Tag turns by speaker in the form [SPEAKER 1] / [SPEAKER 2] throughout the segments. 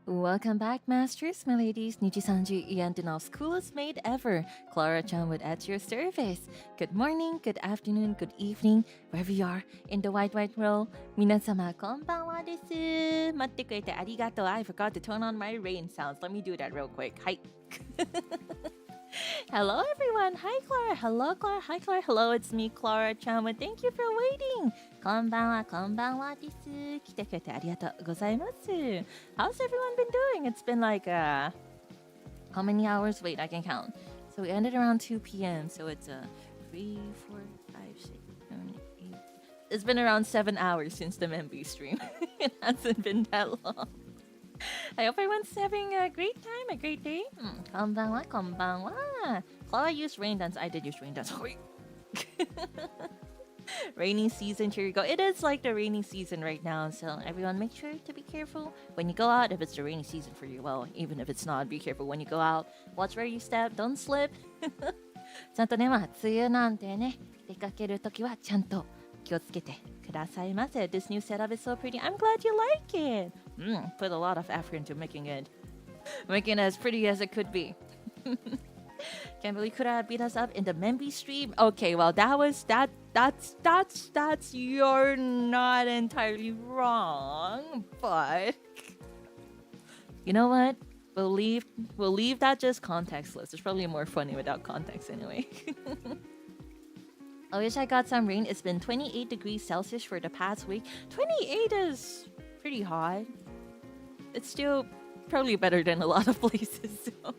[SPEAKER 1] Welcome back, Masters, my ladies. NIJISANJI and Denauth's coolest maid ever, Klara Charmwood at your service. Good morning, good afternoon, good evening, wherever you are in the wide world. 皆様こんばんはです。待ってくれてありがとう. I forgot to turn on my rain sounds. Let me do that real quick. Hi. Hello, everyone. Hi, Klara. Hello, Klara. Hi, Klara. Hello, it's me, Klara Charmwood. Thank you for waiting. こんばんはです。来てくれてありがとうございます。How's everyone been doing? It's been like, how many hours? Wait, I can count. So we ended around 2 p.m. So it's 3, 4, 5, 6, 7, 8. It's been around 7 hours since the MB stream. It hasn't been that long. I hope everyone's having a great time, a great day. こんばんは。Klara used rain dance. I did use rain dance. Rainy season, here you go. It is like the rainy season right now, so everyone make sure to be careful when you go out. If it's the rainy season for you, well, even if it's not, be careful when you go out. Watch where you step, don't slip. ちゃんとね、まあ、梅雨なんてね、出かけるときはちゃんと気をつけてくださいませ. This new setup is so pretty. I'm glad you like it. Put a lot of effort into making it as pretty as it could be. Can't believe Kura beat us up in the Memby stream. Okay, well that's you're not entirely wrong, but you know what? We'll leave that just contextless. It's probably more funny without context anyway. I wish I got some rain. It's been 28 degrees Celsius for the past week. 28 is pretty hot. It's still probably better than a lot of places. So.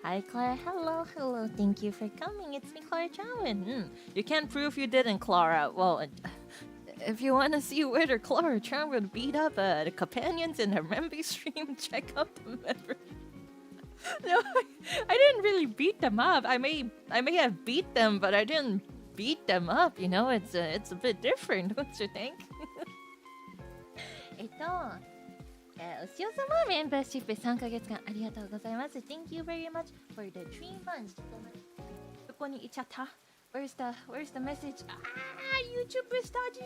[SPEAKER 1] Hi, Klara. Hello. Thank you for coming. It's me, Klara Charmwood. You can't prove you didn't, Klara. Well, if you want to see whether Klara Charmwood beat up the companions in her Memby stream, check out the memory. No, I didn't really beat them up. I may have beat them, but I didn't beat them up. You know, it's a bit different. Don't you think? お塩様メンバーシップ3ヶ月間ありがとうございます。Thank you very much for the 3 months. どこに行っちゃった? Where's the message? YouTube Studio!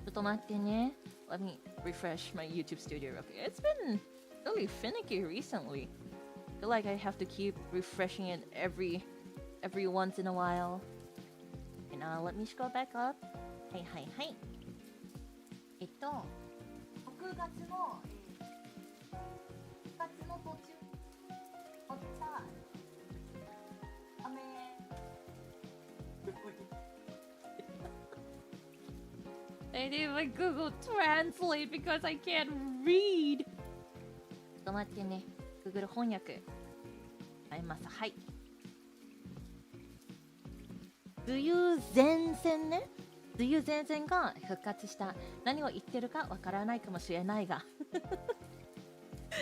[SPEAKER 1] ちょっと待ってね. Let me refresh my YouTube studio real quick. It's been really finicky recently. I feel like I have to keep refreshing it every once in a while. And let me scroll back up. はい。6月の途中撮った雨I need my Google Translate because I can't read. ちょっと待ってね。Google 翻訳あります。はい。梅雨前線ね。梅雨前線が復活した。何を言ってるかわからないかもしれないが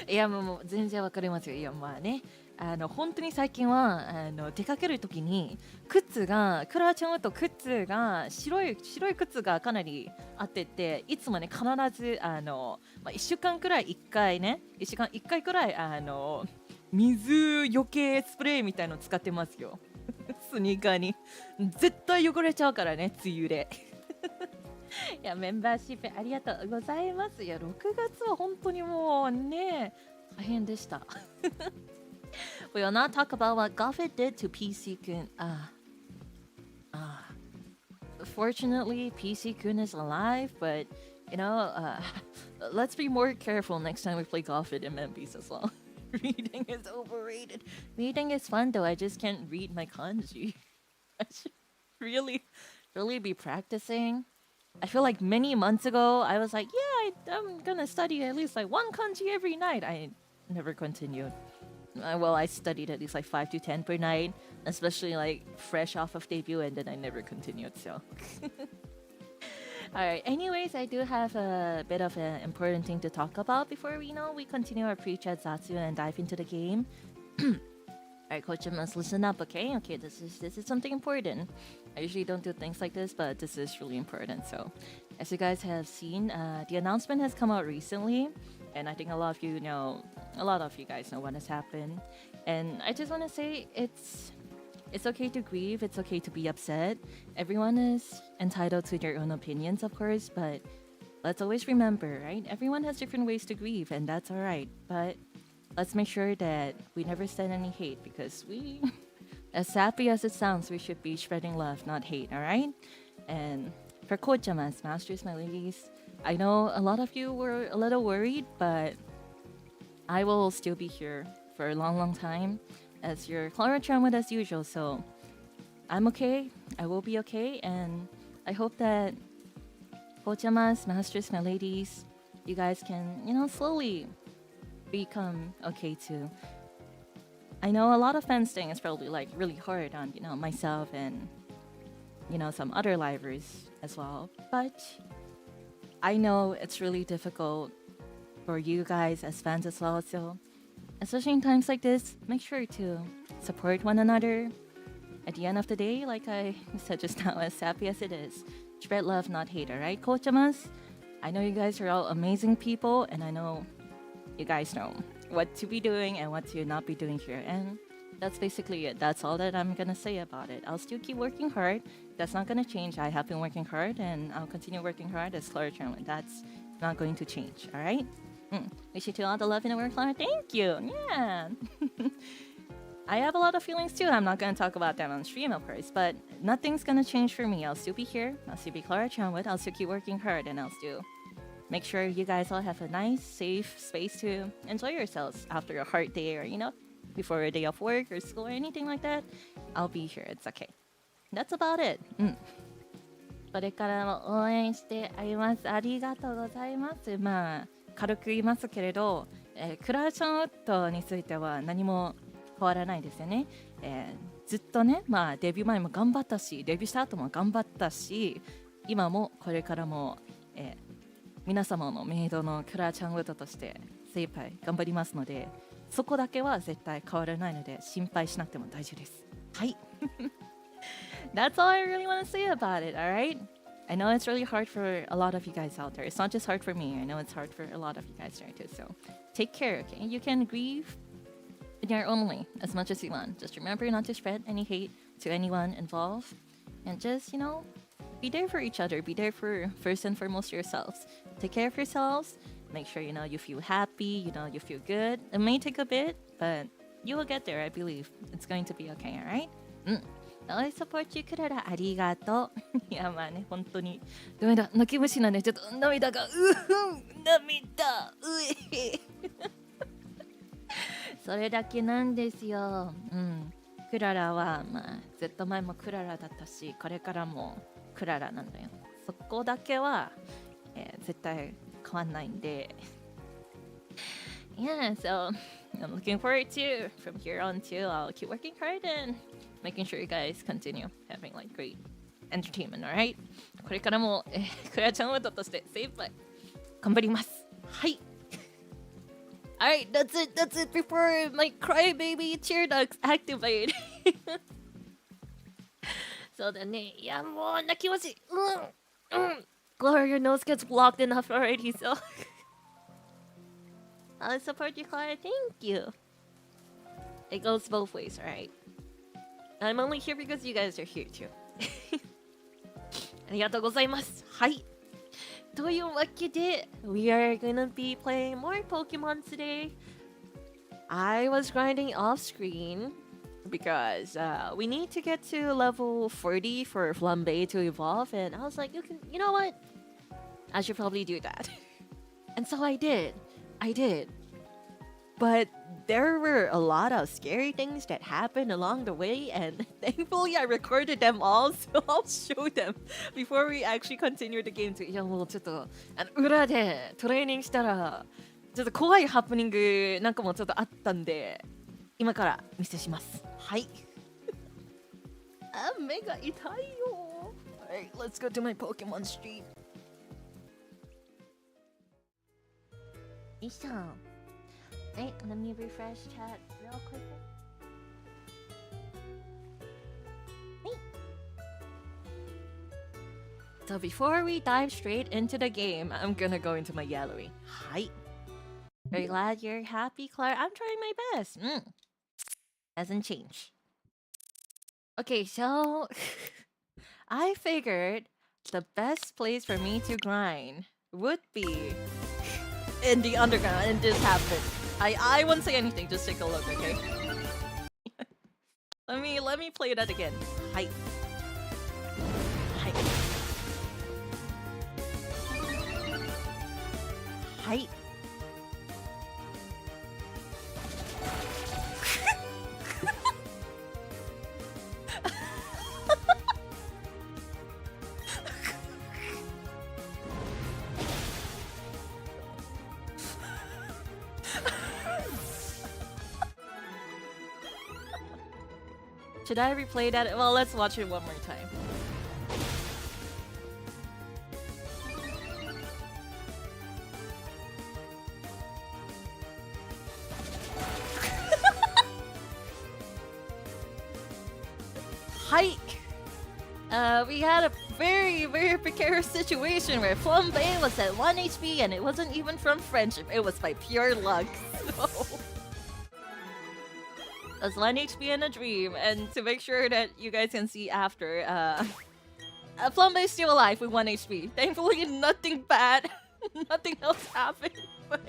[SPEAKER 1] いやもう全然わかりますよ。いやまあね、本当に最近は出かけるときに靴がクラちゃんと靴が白い靴がかなりあってて、いつもね必ず1週間くらい1回くらい水よけスプレーみたいの使ってますよスニーカーに絶対汚れちゃうからね、梅雨でいやメンバーシップありがとうございます。いや6月は本当にもうね大変でした We will not talk about what Goffett did to PC-kun. Fortunately PC-kun is alive, but you know, let's be more careful next time we play Goffett in MBs as well. Reading is overrated. Reading is fun though. I just can't read my kanji. I should really be practicing. I feel like many months ago I was like, yeah, I'm gonna study at least like one kanji every night. I never continued. Well, I studied at least like 5 to 10 per night, especially like fresh off of debut, and then I never continued. So. Alright, anyways, I do have a bit of an important thing to talk about before we continue our pre-chat Zatsu and dive into the game. Alright, Coach, must listen up, okay? Okay, this is something important. I usually don't do things like this, but this is really important. So, as you guys have seen, the announcement has come out recently, and I think a lot of you guys know what has happened. And I just want to say it's okay to grieve, it's okay to be upset. Everyone is entitled to their own opinions, of course, but let's always remember, right? Everyone has different ways to grieve, and that's alright. But let's make sure that we never send any hate because we, as happy as it sounds, we should be spreading love, not hate, alright? And for Kochamas, masters, my ladies, I know a lot of you were a little worried, but I will still be here for a long, long time as your Klara Charmwood as usual. So I'm okay. I will be okay. And I hope that Kochamas, masters, my ladies, you guys can, slowly become okay too. I know a lot of fencing is probably like really hard on, myself and, some other livers as well. But I know it's really difficult for you guys as fans as well. So especially in times like this, make sure to support one another. At the end of the day, like I said just now, as happy as it is, spread love, not hate, alright, Kochamas? I know you guys are all amazing people, and I know you guys know what to be doing and what to not be doing here. And that's basically it. That's all that I'm gonna say about it. I'll still keep working hard. That's not gonna change. I have been working hard, and I'll continue working hard as Klara Charmwood. That's not going to change, alright? Wish you all the love in the world, Klara. Thank you. Yeah. I have a lot of feelings too. I'm not gonna talk about them on stream, of course, but nothing's gonna change for me. I'll still be here. I'll still be Klara Charmwood. I'll still keep working hard, and I'll still make sure you guys all have a nice, safe space to enjoy yourselves after a hard day or, before a day of work or school or anything like that. I'll be here. It's okay. That's about it. これからも応援してあります。ありがとうございます。軽く言いますけれど、クラーションウッドについては何も変わらないですよね。ずっとね、デビュー前も頑張ったし、デビューした後も頑張ったし、今もこれからも、皆様のメイドのクラーチャンウッドとして精一杯頑張りますので、そこだけは絶対変わらないので心配しなくても大丈夫です。はい。That's all I really want to say about it, alright? I know it's really hard for a lot of you guys out there. It's not just hard for me. I know it's hard for a lot of you guys there too. So take care, okay? You can grieve in your own way as much as you want. Just remember not to spread any hate to anyone involved. And just, be there for each other. Be there for first and foremost yourselves. Take care of yourselves. Make sure, you feel happy, you feel good. It may take a bit, but you will get there, I believe. It's going to be okay, alright? I support you, クララ。ありがとう。いや、本当に。ダメだ、泣き虫なんで、ちょっと涙が、涙、それだけなんですよ。クララは、ずっと前もクララだったし、これからもクララなんだよ。そこだけは、絶対変わんないんで。Yeah, so I'm looking forward to, from here on too, I'll keep working hard and making sure you guys continue having like great entertainment, alright? これからも、クラちゃんウッドとして精一杯頑張ります。はい。Alright, that's it before my crybaby tear ducts activate. そうだね。いや、もう泣き虫。Klara, your nose gets blocked enough already, so I'll support you, Klara. Thank you. It goes both ways, alright? I'm only here because you guys are here too. ありがとうございます。はい。というわけで、we are gonna be playing more Pokemon today. I was grinding off screen because we need to get to level 40 for Flambe to evolve, and I was like, you know what? I should probably do that. And so I did. But there were a lot of scary things that happened along the way, and thankfully I recorded them all, so I'll show them before we actually continue the game. いや、もうちょっと裏でトレーニングしたらちょっと怖いハプニングなんかもちょっとあったんで、今から見せします。はい。目が痛いよ。Alright, let's go to my Pokemon stream. よいしょ。Wait, let me refresh chat real quick. Wait. So before we dive straight into the game, I'm gonna go into my gallery. Hi. Very glad you're happy, Klara. I'm trying my best. Hasn't changed. Okay, so I figured the best place for me to grind would be in the underground and this happened. I won't say anything, just take a look, okay? let me play that again. Hi. Hi. Hi. Should I replay that? Well, let's watch it one more time. Hike! We had a very, very precarious situation where Flambe was at 1 HP and it wasn't even from friendship, it was by pure luck. So... That's 1 HP in a dream, and to make sure that you guys can see after, Flambe is still alive with 1 HP. Thankfully, nothing bad, nothing else happened. But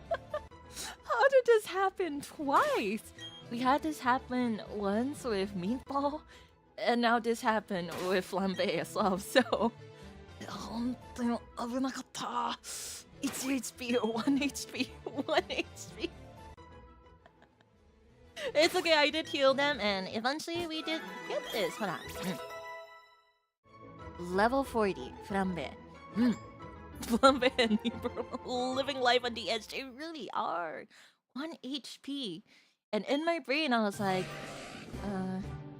[SPEAKER 1] how did this happen twice? We had this happen once with Meatball, and now this happened with Flambe as well. So, 本当に危なかった。1 HP, 1 HP, 1 HP. It's okay, I did heal them, and eventually we did get this. Hold on. Level 40, Flambe. Flambe and Nibro living life on the edge. They really are. 1 HP. And in my brain, I was like,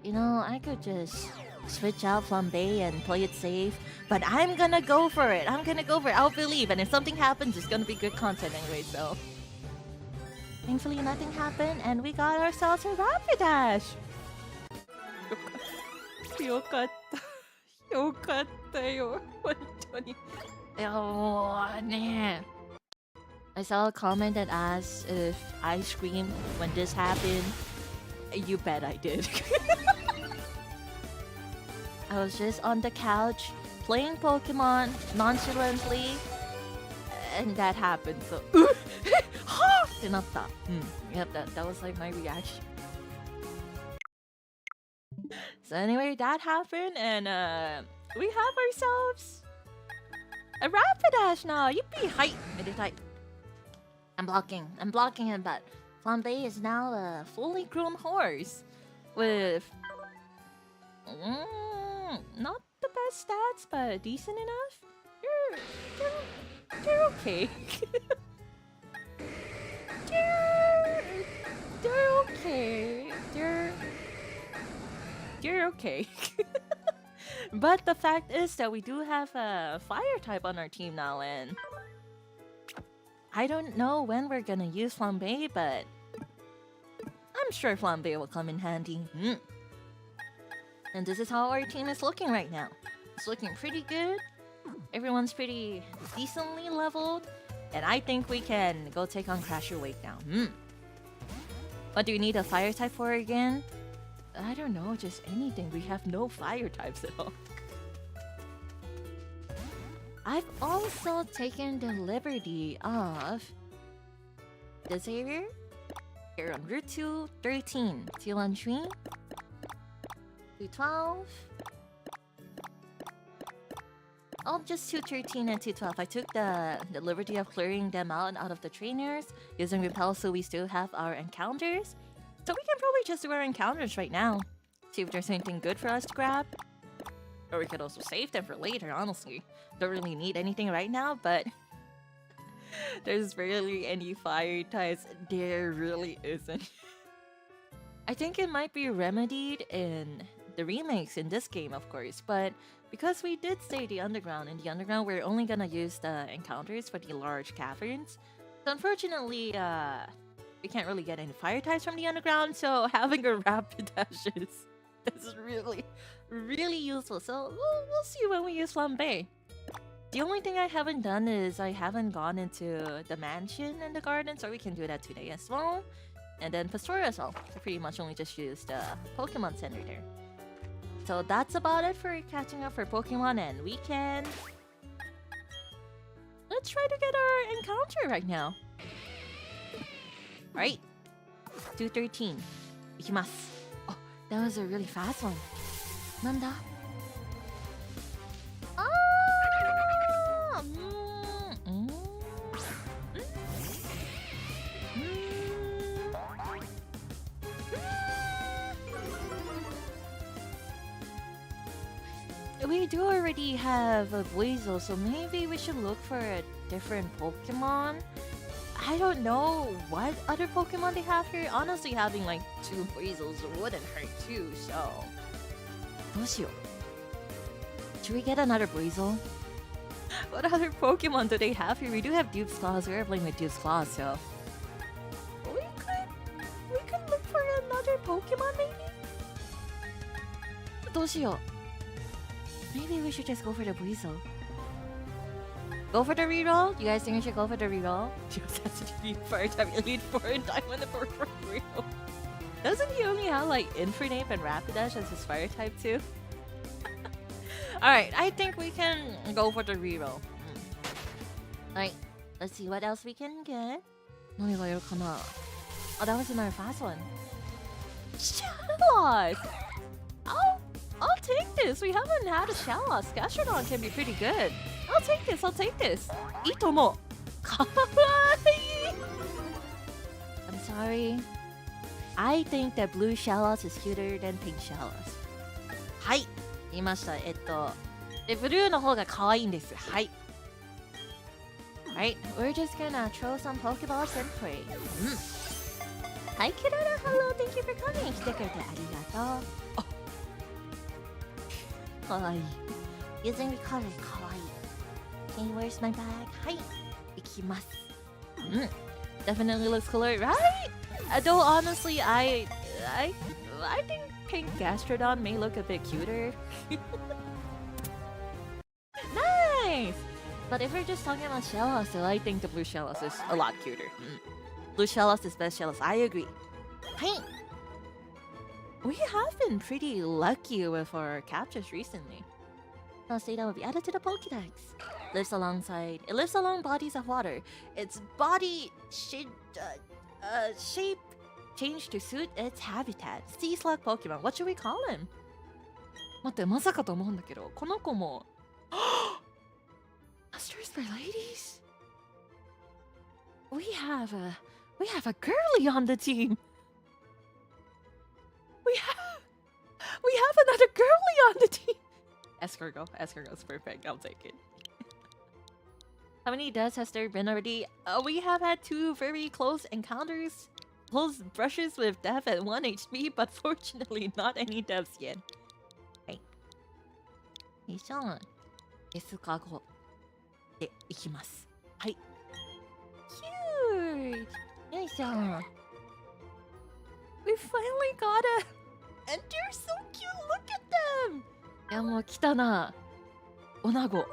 [SPEAKER 1] you know, I could just switch out Flambe and play it safe, but I'm gonna go for it. I'll believe, and if something happens, it's gonna be good content anyway, so... Thankfully, nothing happened, and we got ourselves a Rapidash! よかった。よかったよ。本当に。ね。I saw a comment that asked if I screamed when this happened. You bet I did. I was just on the couch, playing Pokemon nonchalantly, and that happened, so... Yep, that was like my reaction. So anyway, that happened, and we have ourselves a Rapidash now. Yippee! Hi! I'm blocking him, but Flambe is now a fully grown horse with not the best stats, but decent enough. You're okay. They're okay. They're okay. But the fact is that we do have a fire type on our team now, and I don't know when we're gonna use Flambe, but I'm sure Flambe will come in handy. And this is how our team is looking right now. It's looking pretty good. Everyone's pretty decently leveled. And I think we can go take on Crasher Wake now. What do we need a fire type for again? I don't know, just anything. We have no fire types at all. I've also taken the liberty of this area. Here on Route 213, 213, 212. Oh, just 213 and 212. I took the liberty of clearing them out of the trainers using repel, so we still have our encounters. So we can probably just do our encounters right now. See if there's anything good for us to grab. Or we could also save them for later, honestly. Don't really need anything right now, but there's barely any fire types. There really isn't. I think it might be remedied in the remakes in this game, of course, but because we did stay in the underground, we're only gonna use the encounters for the large caverns. So unfortunately, we can't really get any fire types from the underground, so having a Rapidash is really, really useful. So we'll see when we use Flambe. The only thing I haven't done is I haven't gone into the mansion and the garden, so we can do that today as well. And then Pastoria as well. So pretty much only just use the Pokemon Center there. So that's about it for catching up for Pokemon, and we can let's try to get our encounter right now. Alright. 213. いきます。Oh, that was a really fast one. なんだWe do already have a Weasel, so maybe we should look for a different Pokemon. I don't know what other Pokemon they have here. Honestly, having like 2 Weasels wouldn't hurt too, so... どうしよう. Should we get another Weasel? What other Pokemon do they have here? We do have Dupes Clause. We're playing with Dupes Clause, so... We could look for another Pokemon, maybe? どうしよう. Maybe we should just go for the Weasel. Go for the reroll? You guys think we should go for the reroll? Just has to be fire type Elite 4 and Diamond for real. Doesn't he only have like Infernape and Rapidash as his fire type too? Alright, I think we can go for the reroll. Alright, let's see what else we can get. Oh, that was another fast one. Shellos! I'll take this. We haven't had a Shellos. Gastrodon can be pretty good. I'll take this. Itomo. Kawaii. I'm sorry. I think that blue Shellos is cuter than pink Shellos. はい。言いました。ブルーの方が可愛いんです。はい。Alright, we're just gonna throw some Pokeballs and pray. Hi, Klara. Hello, thank you for coming. 来てくれてありがとう。かわいい。Using the color かわいい。Okay, where's my bag? はい。いきます。Definitely looks cooler, right? Though honestly, I think pink Gastrodon may look a bit cuter. Nice! But if we're just talking about Shellos, so I think the blue Shellos is a lot cuter. Blue Shellos is best Shellos. I agree. Hey! We have been pretty lucky with our captures recently. Falsetto will be added to the Pokédex. Lives along bodies of water. Its body shape changed to suit its habitat. Sea slug Pokemon. What should we call him? 待って、まさかと思うんだけど、この子もMasters for Ladies? We have a girly on the team. We have another girly on the team. Escargot's perfect. I'll take it. How many deaths has there been already? We have had 2 very close encounters. Close brushes with death at 1 HP, but fortunately not any deaths yet. Hey. よいしょ。エスカゴでいきます。はい。Cute! よいしょ。We finally got it! And they're so cute! Look at them! いやもう来たな。女子。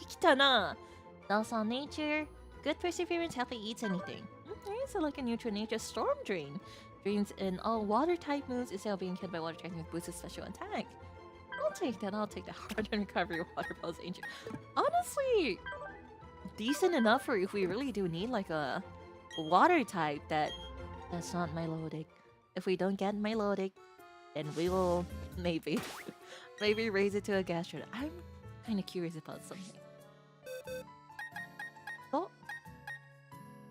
[SPEAKER 1] 来たな。Thus on nature, good perseverance happily eats anything. So like a neutral nature storm drain. Drains in all water type moves instead of being killed by water type moves boosts its special attack. I'll take that. Hard and recovery water pulse ancient. Honestly, decent enough for if we really do need like a water type that's not Milotic. If we don't get Milotic, then we will maybe raise it to a Gastrodon. I'm kind of curious about something. Oh,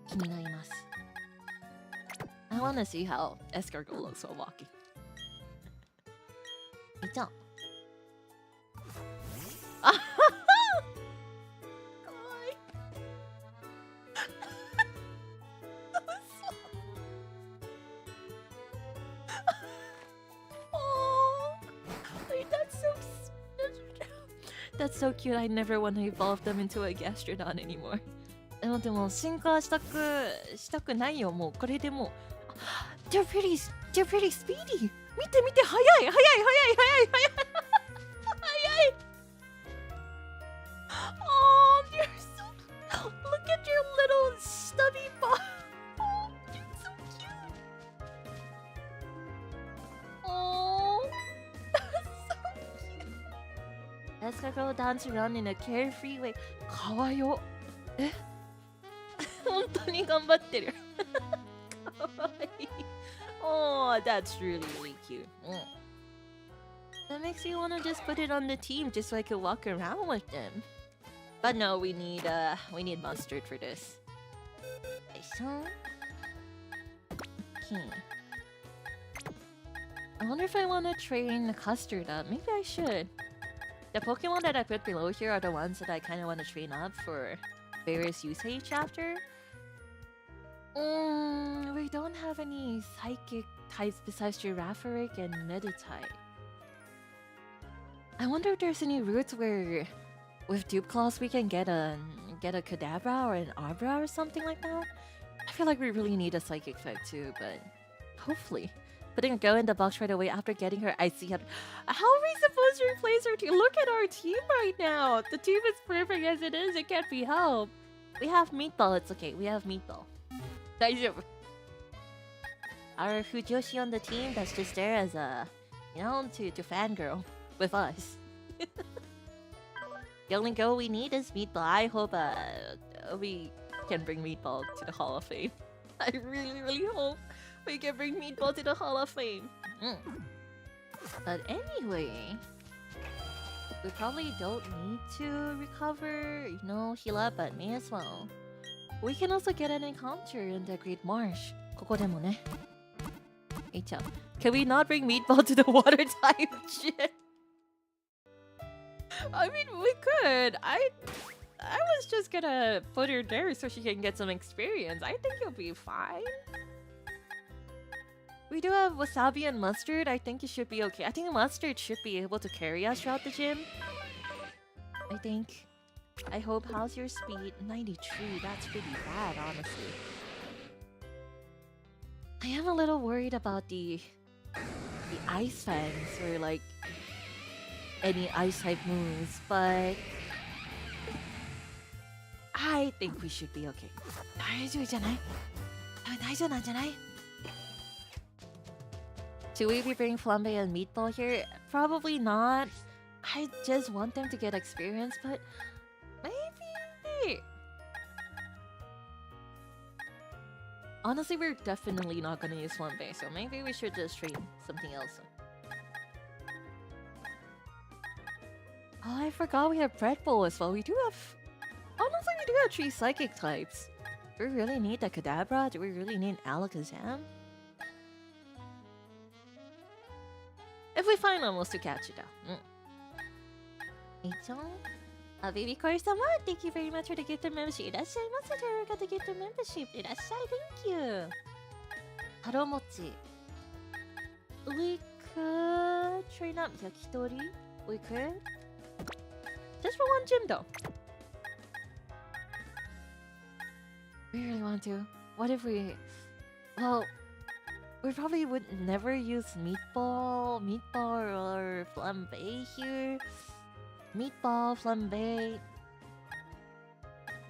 [SPEAKER 1] 気になります。I want to see how Escargot looks while walking. いっちゃん。あははかわいい。Oh, that's so cute. I never want to evolve them into a Gastrodon anymore. でも進化したくないよ。もうこれでもう。They're pretty speedy. 見て早い。Oh, they're so. Look at your little stubby body. Oh, they're so cute. Oh, that's so cute. Escargot dance around in a carefree way. かわよ。え本当に頑張ってる。かわいい。Oh, that's really, really cute. That makes me want to just put it on the team just so I can walk around with them. But no, we need mustard for this. Okay. I wonder if I want to train Custard up. Maybe I should. The Pokemon that I put below here are the ones that I kind of want to train up for various usage after. We don't have any psychic types besides Girafarig and Meditite. I wonder if there's any routes where with Dupes Clause we can get a Kadabra or an Abra or something like that. I feel like we really need a psychic type too, but hopefully. Putting a go in the box right away after getting her icy head. How are we supposed to replace our team? Look at our team right now. The team is perfect as it is. It can't be helped. We have Meatball. It's okay. We have Meatball. Our Fujoshi on the team that's just there as a, to fangirl with us. The only goal we need is Meatball. I hope we can bring Meatball to the Hall of Fame. I really, really hope we can bring Meatball to the Hall of Fame. But anyway, we probably don't need to recover, heal up, but may as well. We can also get an encounter in the Great Marsh. ここでもね。Can we not bring Meatball to the water type shit? I mean, we could. I was just gonna put her there so she can get some experience. I think you'll be fine. We do have Wasabi and Mustard. I think it should be okay. I think Mustard should be able to carry us throughout the gym. I think. I hope. How's your speed? 93. That's pretty bad, honestly. I am a little worried about the Ice Fangs or like any ice type moves, but I think we should be okay. 大丈夫じゃない？大丈夫なんじゃない？ Should we be bringing Flambe and Meatball here? Probably not. I just want them to get experience, but maybe. Honestly, we're definitely not gonna use Flambe, so maybe we should just train something else. Oh, I forgot we have Bread Bowl as well. We do have... Honestly, we do have 3 Psychic types. Do we really need the Kadabra? Do we really need Alakazam? If we find almost to catch it down. Baby Kori-sama, thank you very much for the gift of membership. いらっしゃいませ。Taro got the gift of membership. いらっしゃい。Thank you. Taro Mochi. We could train up Yakitori. We could. Just for one gym though. We really want to. What if we... Well, we probably would never use Meatball or Flambe here. Meatball, Flambe,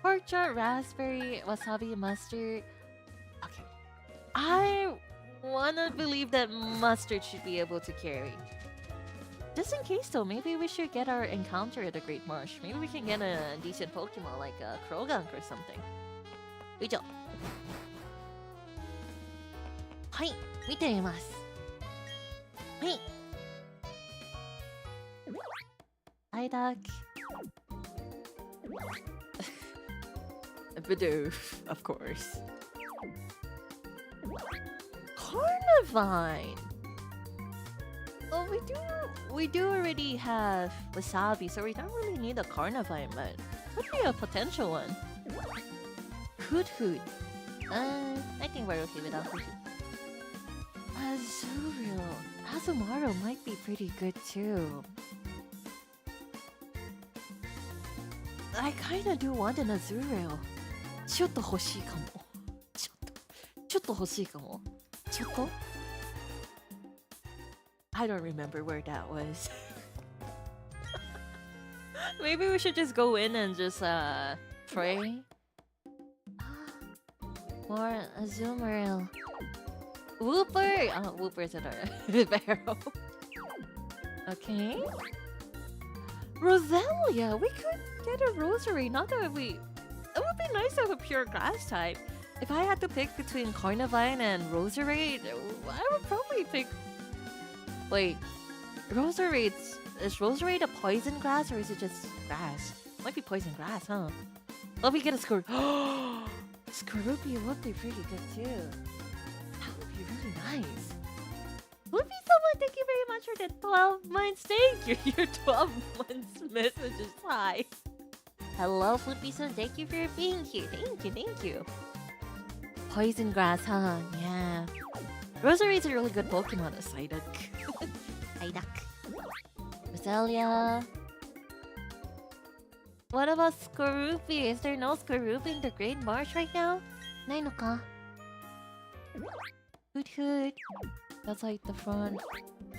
[SPEAKER 1] pork chop, raspberry, wasabi, mustard. Okay. I wanna believe that Mustard should be able to carry. Just in case though, maybe we should get our encounter at the Great Marsh. Maybe we can get a decent Pokemon like a Krogunk or something. 以上。はい、見てみます。はい。Psyduck. Bidoof, of course. Carnivine. Well, we do already have Wasabi, so we don't really need a Carnivine, but could be a potential one. Hoot. I think we're okay without Hoot. Azurill. Azumarill might be pretty good too. I kinda do want an Azurill. ちょっと欲しいかも。ちょっと欲しいかも。ちょっと I don't remember where that was. Maybe we should just go in and just pray. More Azumarill. Wooper! Oh, Wooper's in our barrel. Okay. Roselia! We could get a rosary. Not that we... It would nice to have a pure grass type. If I had to pick between Carnivine and Roserade, I would probably pick... Wait, Roserade's... Is Roserade a poison grass or is it just grass? Might be poison grass, huh? Let me get a Skorupi. Skorupi would be pretty good too. That would be really nice. Would be someone, thank you very much for the 12 months. Thank you. Your 12 months message is high. Hello, Flippy-san. Thank you for being here. Thank you. Poison grass, huh? Yeah. Roserade's a really good Pokemon. Psyduck. Psyduck. Roselia. What about Skorupi? Is there no Skorupi in the Great Marsh right now? ないのか? Hoot. That's like the front.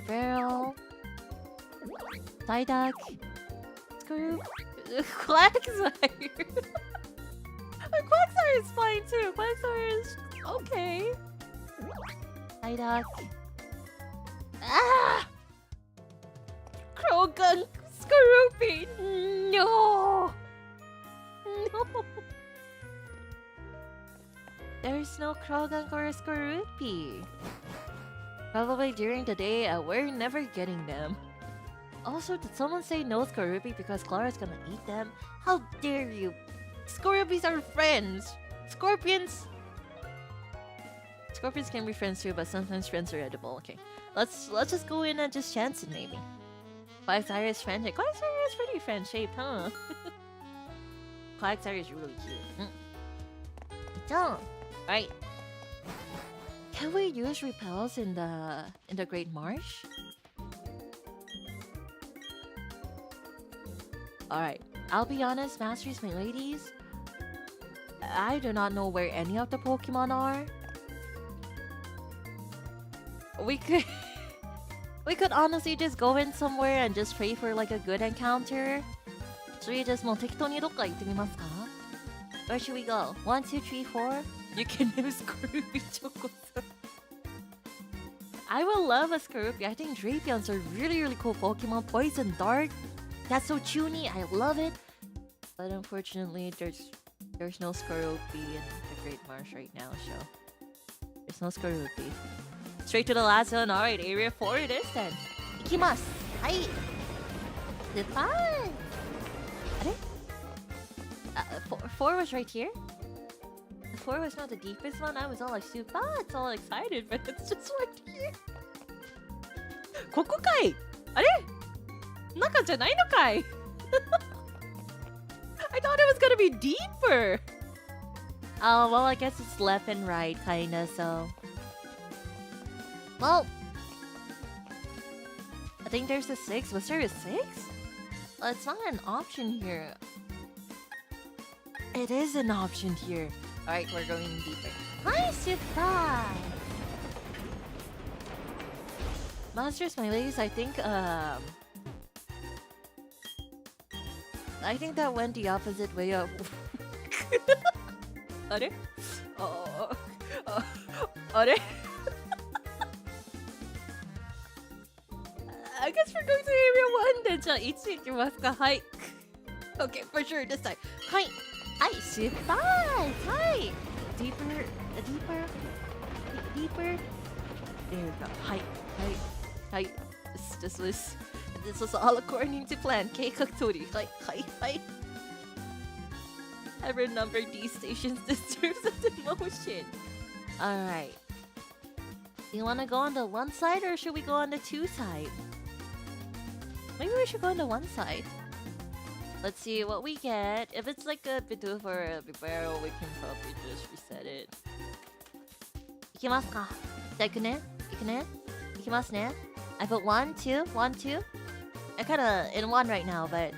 [SPEAKER 1] Barrel. Psyduck. Skorupi. Quagsire. Quagsire is fine too. Quagsire is okay. Psyduck. Ah! Krogan. Skorupi. No. There's no Krogan or Skorupi. Probably during the day, we're never getting them. Also, did someone say no Skorupi because Klara's gonna eat them? How dare you! Scorpions are friends! Scorpions can be friends too, but sometimes friends are edible. Okay, let's just go in and just chance it maybe. Quagsire is friendship. Quagsire is pretty friend-shaped, huh? Quagsire is really cute. Alright. Can we use repels in the Great Marsh? Alright, I'll be honest, masters, my ladies. I do not know where any of the Pokemon are. We could honestly just go in somewhere and just pray for like a good encounter. Should we just もう適当にどっか行ってみますか? Where should we go? 1, 2, 3, 4? You can name Skorupi Choco. I will love a Skorupi. I think Drapions are really cool Pokemon. Poison Dart. That's so tuny. I love it. But unfortunately, there's no Skorupi in the Great Marsh right now, so there's no Skorupi. Straight to the last one. Alright, Area 4 it is then. Ikimasu. Hai. Goodbye. 4 was right here? 4 was not the deepest one. I was all like super, it's all excited, but it's just right here. ここかい? あれ? 中じゃないのかい? I thought it was gonna be deeper. Oh, well, I guess it's left and right, kinda, so. Well, I think there's a 6. Was there a 6? Well, it's not an option here. It is an option here. Alright, we're going deeper. Hi, surprise! Masters, my ladies, I think that went the opposite way of... あれ? Oh, あれ? I guess we're going to Area 1 then. じゃあ1行きますか? はい. Okay, for sure this time. はい. はい、失敗! はい! Deeper. There we go. はい。はい。This was all according to plan. 計画通り。はい。Ever number these stations deserves a demotion. Alright. Do you want to go on the 1 side or should we go on the 2 side? Maybe we should go on the 1 side. Let's see what we get. If it's like a Bidoof or a Bibarel, we can probably just reset it. いきますか? じゃあ行くね? 行きますね? I put 1, 2, 1, 2. I'm kinda in 1 right now, but...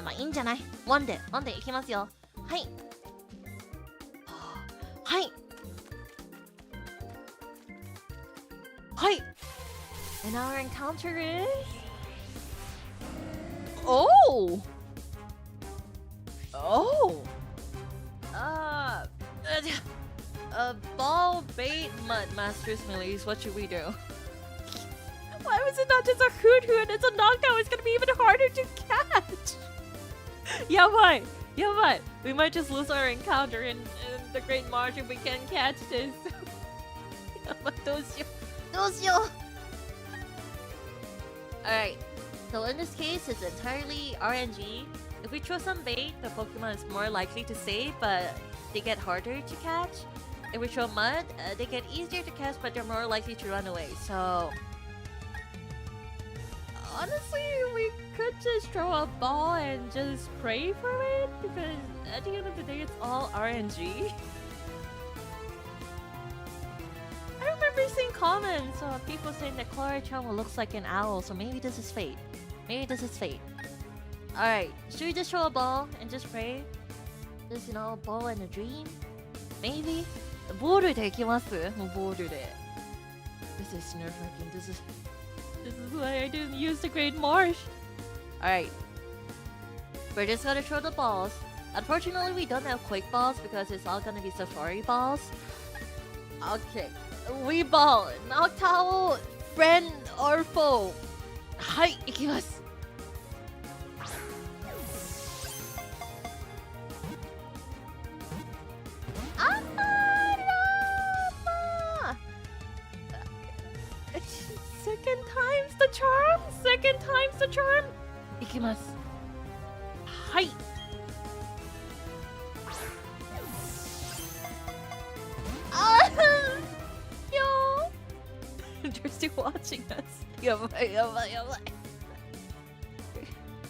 [SPEAKER 1] まあいいんじゃない? 1で行きますよ. はい。はい。はい。And our encounter is... Oh! Ball bait mud masters, my ladies. What should we do? Why was it not just a hoot? It's a knockout. It's gonna be even harder to catch. やばい Yabai! We might just lose our encounter in the Great Marsh if we can't catch this. Yabai, どうしよう。どうしよう。Alright, so in this case, it's entirely RNG. If we throw some bait, the Pokemon is more likely to save, but they get harder to catch. If we throw mud, they get easier to catch, but they're more likely to run away. So, honestly, we could just throw a ball and just pray for it, because at the end of the day, it's all RNG. I remember seeing comments of people saying that Klara Charmwood looks like an owl, so maybe this is fate. Maybe this is fate. Alright, should we just throw a ball and just pray? Just, you know, ball in a dream? Maybe? ボールでいきます？もうボールで。This is nerve-wracking. This is why I didn't use the Great Marsh. Alright. We're just gonna throw the balls. Unfortunately, we don't have quick balls because it's all gonna be safari balls. Okay. We ball. Noctowl, friend or foe? はい、いきます。Second time's the charm? Second time's the charm? いきます。はい。Yo! They're still watching us. やばいやばいやばい。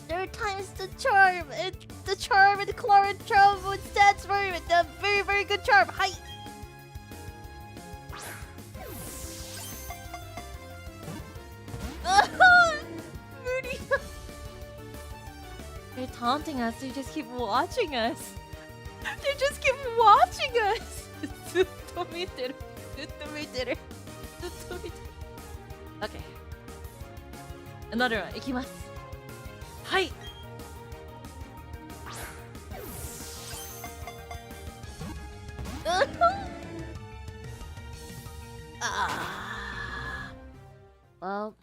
[SPEAKER 1] Third time's the charm. It's the charm and Klara Charmwood stands for it. A very, very good charm. はい。They're taunting us. They just keep watching us. They just keep watching us. ずっと見てる。ずっと見てる。ずっと見てる。Okay. Another one. いきます。はい。Well,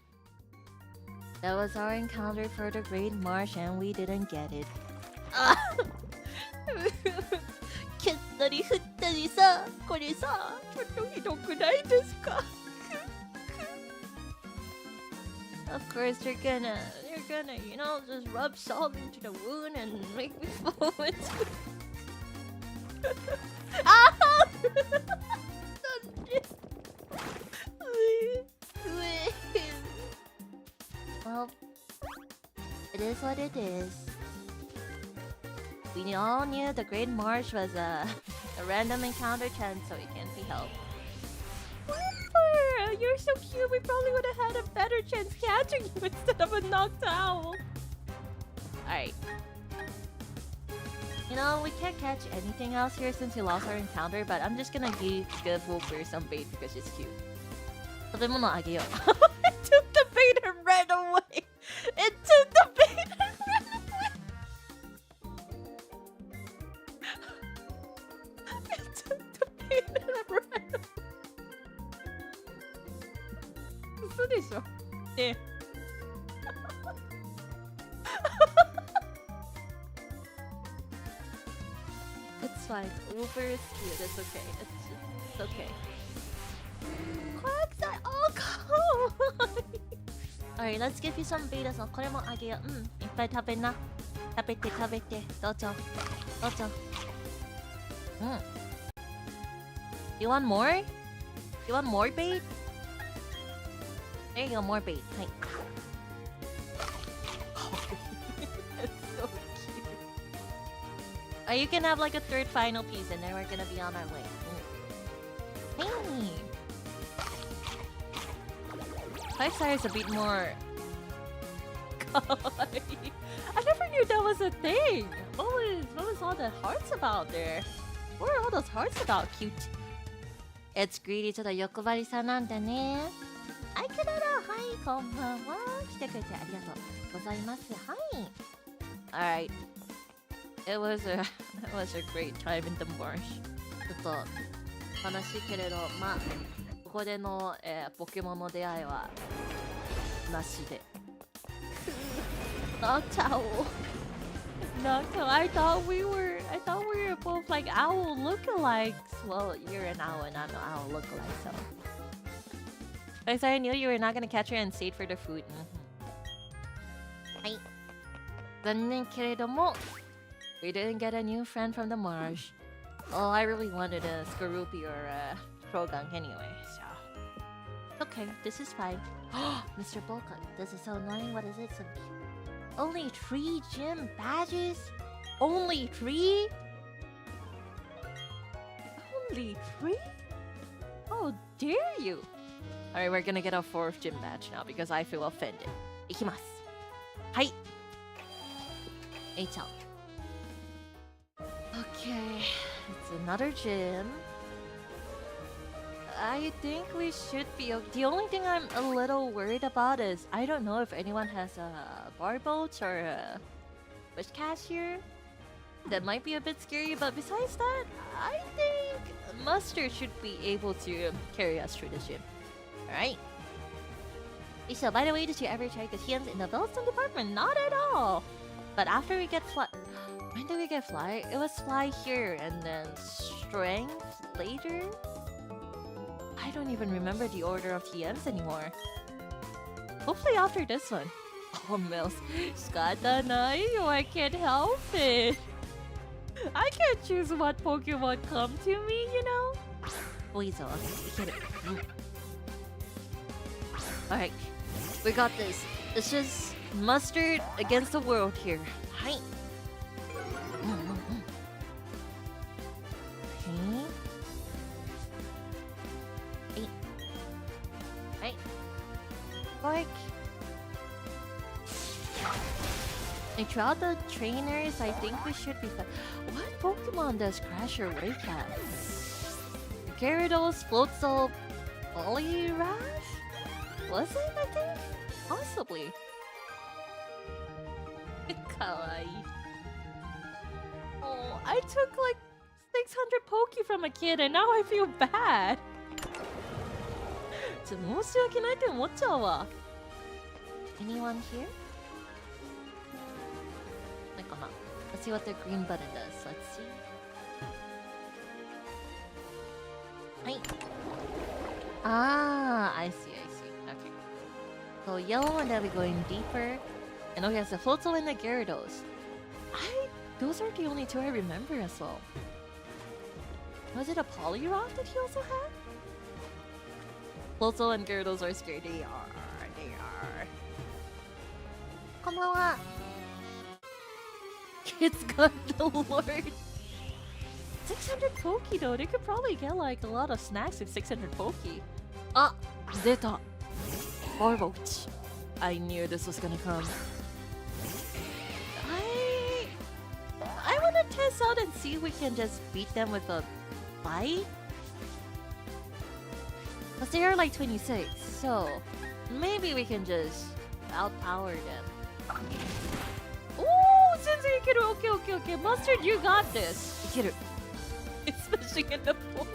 [SPEAKER 1] that was our encounter for the Great Marsh and we didn't get it. 蹴ったり振ったりさ、これさ、ちょっとひどくないですか？ Of course they're gonna, you know, just rub salt into the wound and make me fall into Ah! Well, it is what it is. We all knew the Great Marsh was a random encounter chance, so it can't be helped. Whisper! You're so cute, we probably would have had a better chance catching you instead of a knocked owl. Alright. You know, we can't catch anything else here since we lost our encounter, but I'm just gonna give Wooper some bait because she's cute. 食べ物あげよう。It took the bait and ran away! It took the bait and ran away! It took the bait and ran away! 嘘でしょ？ねえ。It's fine. Wooper is cute. It's okay. It's okay. Oh, come on! Alright, let's give you some beta. これもあげよう。うん、いっぱい食べな。食べて食べて。どうぞ。どうぞ。うん。You want more? You want more bait? There you go, more bait. はい。That's so cute. You can have like a third final piece and then we're gonna be on our way. Hey! 5-star is a bit more kawaii. I never knew that was a thing. What was all the hearts about there? What are all those hearts about? Cute. It's greedy ちょっと欲張りさなんだね。はい、クララ、はい、こんばんは。来てくれてありがとうございます。はい。Alright. It was a great time in the marsh. ちょっと悲しいけれど、まあ。ここでの、ポケモンの出会いはなしで。あ、チャオ。Nocto, I thought we were both like owl lookalikes. Well, you're an owl and I'm an owl lookalike, so. I knew you were not gonna catch her and stayed for the food. はい。残念けれども we didn't get a new friend from the marsh. Oh, I really wanted a Skorupi or a Trogang anyway, so. Okay, this is fine. Mr. Bulka, this is so annoying. What is it? Some... Only 3 gym badges? Only 3? Only 3? How dare you? Alright, we're gonna get a 4th gym badge now because I feel offended. いきます。はい。H out. Okay, it's another gym. I think we should be okay. The only thing I'm a little worried about is I don't know if anyone has a bar boat or a fish cashier. That might be a bit scary, but besides that, I think Mustard should be able to carry us through this gym. Alright. So, by the way, did you ever try Kashians in the Bellstone department? Not at all! But after we get fly... When did we get fly? It was fly here and then strength later? I don't even remember the order of TMs anymore. Hopefully after this one. Oh, Mills. Skatanai, I can't help it. I can't choose what Pokemon come to me, you know? Weasel, okay, get it. Alright, we got this. It's just Mustard against the world here. Hi. Okay. Right. Like throughout the trainers, I think we should be fine. What Pokemon does Crasher wake at? Gyarados, Floatzel, Poliwrath? Was it, I think? Possibly. Kawaii. Oh, I took like 600 Poke from a kid and now I feel bad. ちょっと申し訳ないって思っちゃうわ。Anyone here? Let's see what the green button does. Let's see. Hi. Ah, I see. Okay. So yellow and then we're going deeper. And okay, so Floatzel and the Gyarados. Those are the only 2 I remember as well. Was it a Poliwrath that he also had? Floatzel and Gyarados are scared. They are. こんばんは。Kids got the Lord. 600 Poke though. They could probably get like a lot of snacks with 600 Poke. Ah, deta. Barboach. I knew this was gonna come. I wanna test out and see if we can just beat them with a bite. Because they are like 26, so maybe we can just outpower them. Oh, Cynthia, you can. Okay. Mustard, you got this. You get it. It's fishing in the pool.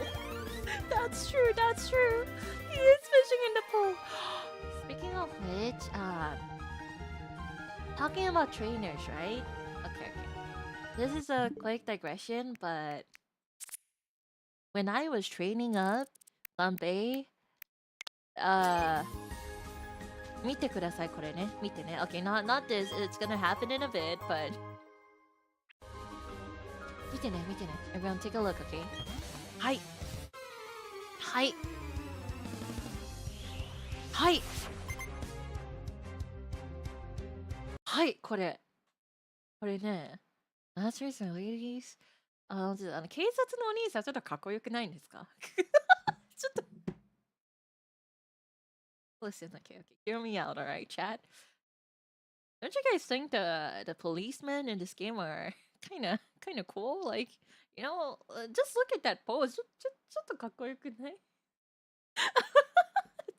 [SPEAKER 1] That's true. He is fishing in the pool. Speaking of which, talking about trainers, right? Okay. This is a quick digression, but when I was training up Bombay, 見てください、これね。見てね。Okay, not this. It's gonna happen in a bit, but 見てね。Everyone take a look, okay? はい。これね。Masters and ladies. 警察のお兄さん、ちょっとかっこよくないんですかちょっと。Listen, okay. Hear me out, alright, chat? Don't you guys think the policemen in this game are kind of cool? Like, you know, just look at that pose. ちょっとかっこよくない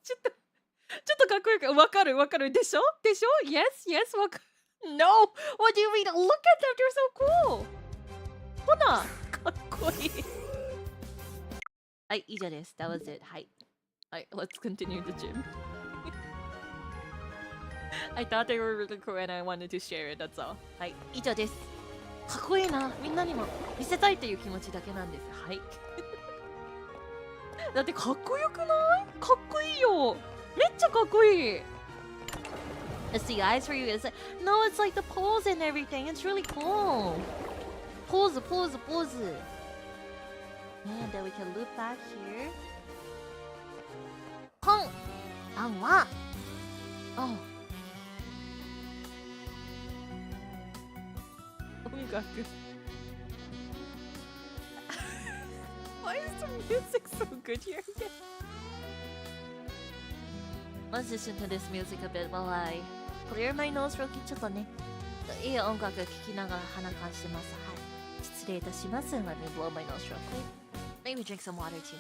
[SPEAKER 1] ちょっとかっこよくわかるでしょ Yes わかる No! What do you mean? Look at them, they're so cool! ほなかっこいいはい、以上です。That was it. はい。Alright, let's continue the gym. I thought they were really cool and I wanted to share it, that's all. はい、以上です。かっこいいな。みんなにも見せたいという気持ちだけなんです。はい。だってかっこよくない？かっこいいよ。めっちゃかっこいい。It's the eyes for you. It's like, no, it's like the pose and everything. It's really cool. Pose. And then we can loop back here. 本案は、oh. 音楽。Why is the music so good here? Let's listen to this music a bit while I clear my nose real quick. ちょっとね、いい音楽聴きながら鼻かんしてます。はい。失礼いたします。Let me blow my nose real quick. Maybe drink some water too.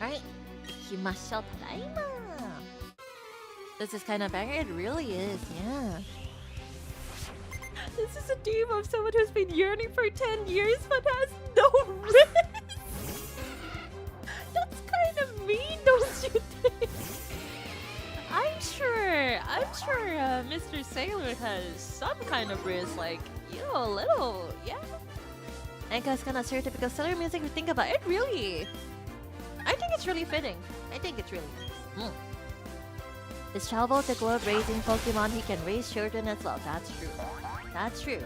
[SPEAKER 1] Alright, 行きましょう。ただいま。This is kind of banger. It really is, yeah. This is a dream of someone who's been yearning for 10 years but has no wrist. That's kind of mean, don't you think? I'm sure Mr. Sailor has some kind of wrist, like, a little, yeah. And guys, kind of stereotypical Sailor music we think about. It really, I think it's really fitting. I think it's really nice. His travel the globe raising Pokemon, he can raise children as well. That's true. That's true.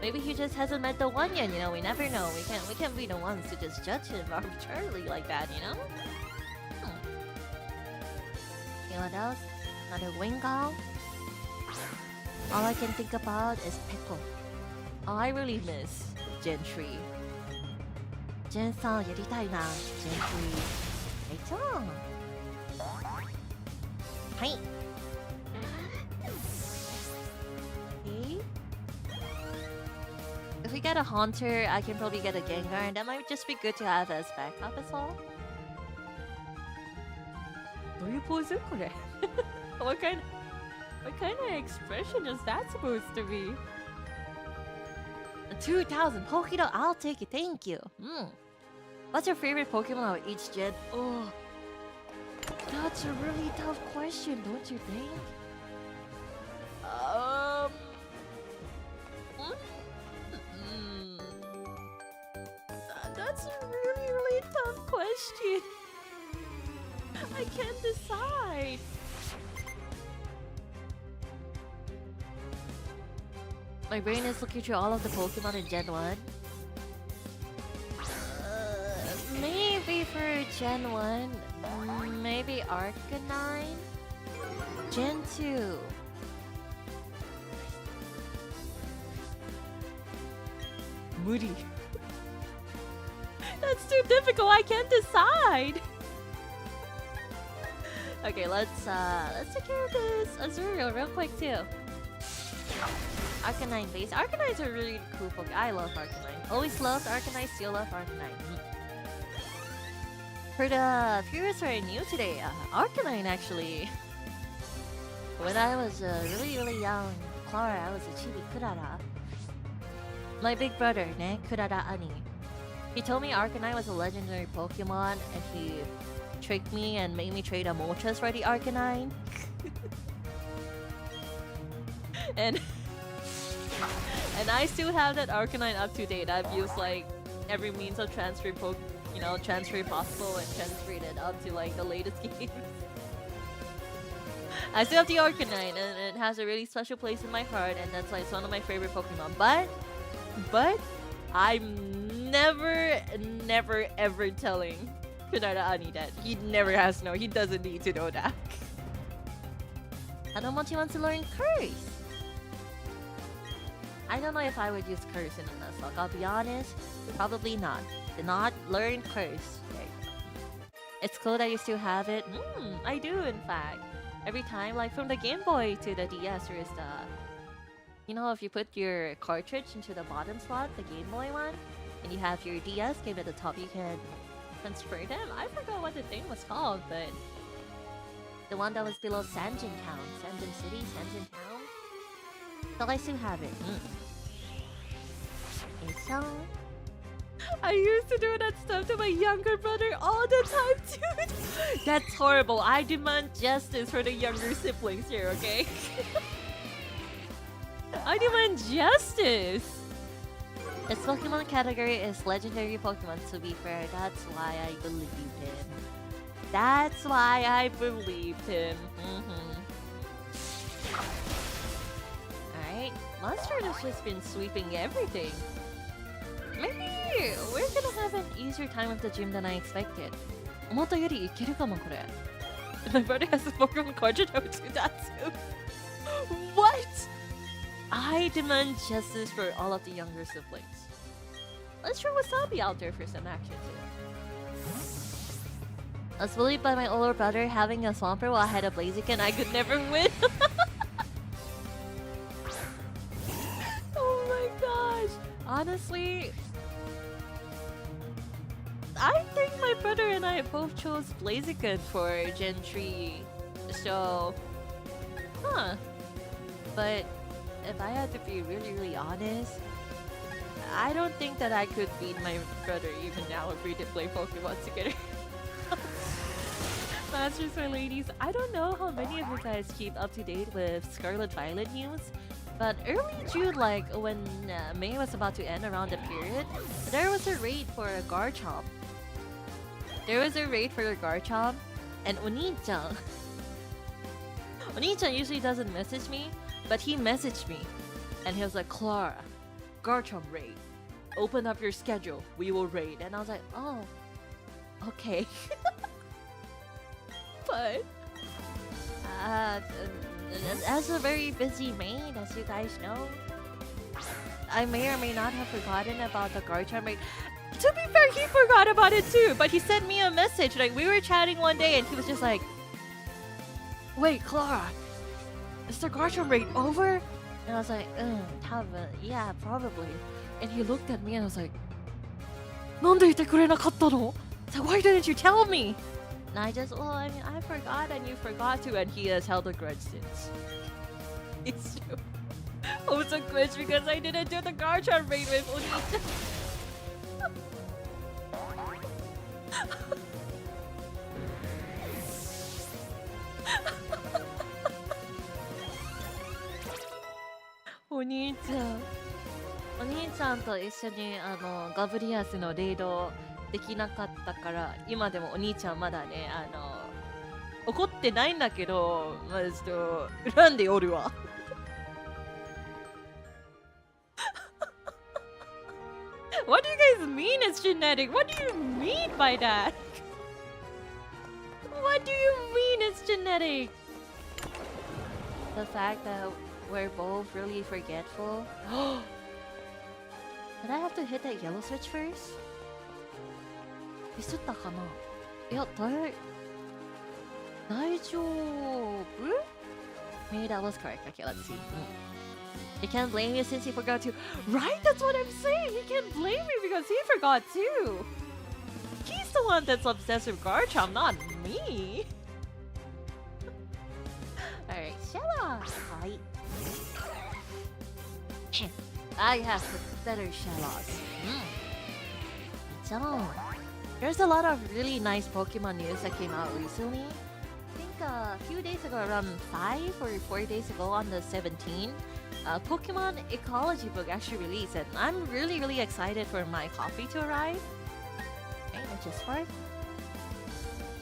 [SPEAKER 1] Maybe he just hasn't met the one yet, you know, we never know. We can't be the ones to just judge him arbitrarily like that, you know? You know what else? Another Wingull. All I can think about is Pickle. Oh, I really miss Gen 3. Gen 3やりたいな。Gen 3。はい、じゃあ。はい。Okay. If we get a Haunter, I can probably get a Gengar, and that might just be good to have as backup as well. どういうポーズこれ？What kind of expression is that supposed to be? 2,000 Pokémon, I'll take it, thank you. What's your favorite Pokemon of each gen? Oh, that's a really tough question, don't you think? That's a really, really tough question. I can't decide. My brain is looking through all of the Pokemon in Gen 1. Maybe for Gen 1, maybe Arcanine. Gen 2. Moody. That's too difficult. I can't decide. Okay, let's take care of this Azurill real quick too. Arcanine base. Arcanine's a really cool Pokemon. I love Arcanine. Always loved Arcanine, still love Arcanine. For the viewers who are new today, Arcanine actually. When I was really, really young, Klara, I was a chibi Kurara. My big brother, ne, Kurara Ani. He told me Arcanine was a legendary Pokemon, and he tricked me and made me trade a Moltres for the Arcanine. and I still have that Arcanine up to date. I've used like every means of transfer possible and transferred it up to like the latest games. I still have the Arcanine, and it has a really special place in my heart, and that's like it's one of my favorite Pokemon. But I'm never ever telling Kurara Ani that. He never has to know. He doesn't need to know that. Taro Mochi wants to learn Curse. I don't know if I would use Curse in a Nuzlocke. I'll be honest, probably not. Did not learn Curse. Okay. It's cool that you still have it. I do, in fact. Every time, like from the Game Boy to the DS, there is You know, if you put your cartridge into the bottom slot, the Game Boy one, and you have your DS game at the top, you can transfer them. I forgot what the thing was called, but the one that was below Sanjin Town, Sanjin City, Sanjin Town. So I still have it. Okay, so I used to do that stuff to my younger brother all the time, dude. That's horrible. I demand justice for the younger siblings here, okay? I demand justice. His Pokemon category is legendary Pokemon, to be fair. That's why I believed him. That's why I believed him. Alright, Mustard has just been sweeping everything. Maybe we're gonna have an easier time with the gym than I expected. 思ったよりいけるかもこれ。My brother has a Pokemon cartridge, I would do that too. What? I demand justice for all of the younger siblings. Let's throw Wasabi out there for some action too. I was bullied by my older brother having a Swampert while I had a Blaziken. I could never win. Oh my gosh. Honestly, I think my brother and I both chose Blaziken for Gen 3. So, But if I had to be really honest, I don't think that I could beat my brother even now if we did play Pokemon together. Masters or ladies, I don't know how many of you guys keep up to date with Scarlet Violet news, but early June, like when May was about to end around the period, there was a raid for a Garchomp. And Oni-chan usually doesn't message me, but he messaged me, and he was like, Klara, Garchomp raid. Open up your schedule, we will raid. And I was like, oh, okay. But as a very busy maid, as you guys know, I may or may not have forgotten about the Garchomp raid. To be fair, he forgot about it too, but he sent me a message. Like, we were chatting one day and he was just like, wait, Klara, is the Garchomp raid over? And I was like, yeah, probably. And he looked at me and I was like, なんで言ってくれなかったの? So why didn't you tell me? And I just, well, I mean, I forgot and you forgot to, and he has held a grudge since. It's true. Holds a grudge because I didn't do the Garchomp raid with Oni-chan.お兄ちゃんと一緒にガブリアスのレイドできなかったから、今でもお兄ちゃんまだね怒ってないんだけど、まあちょっと恨んでおるわ。What do you guys mean it's genetic? What do you mean by that? What do you mean it's genetic? The fact that we're both really forgetful. Did I have to hit that yellow switch first? ミスったかな? いや、大丈夫? Maybe that was correct. Okay, let's see. You can't blame you since he forgot to. Right? That's what I'm saying. He can't blame me because he forgot too. He's the one that's obsessed with Garchomp, not me. Alright, Shella. Hi. I have better Shellas. So, there's a lot of really nice Pokemon news that came out recently. I think a few days ago, around 5 or 4 days ago on the 17th, Pokemon Ecology book actually released, and I'm really excited for my copy to arrive. Okay, which is far.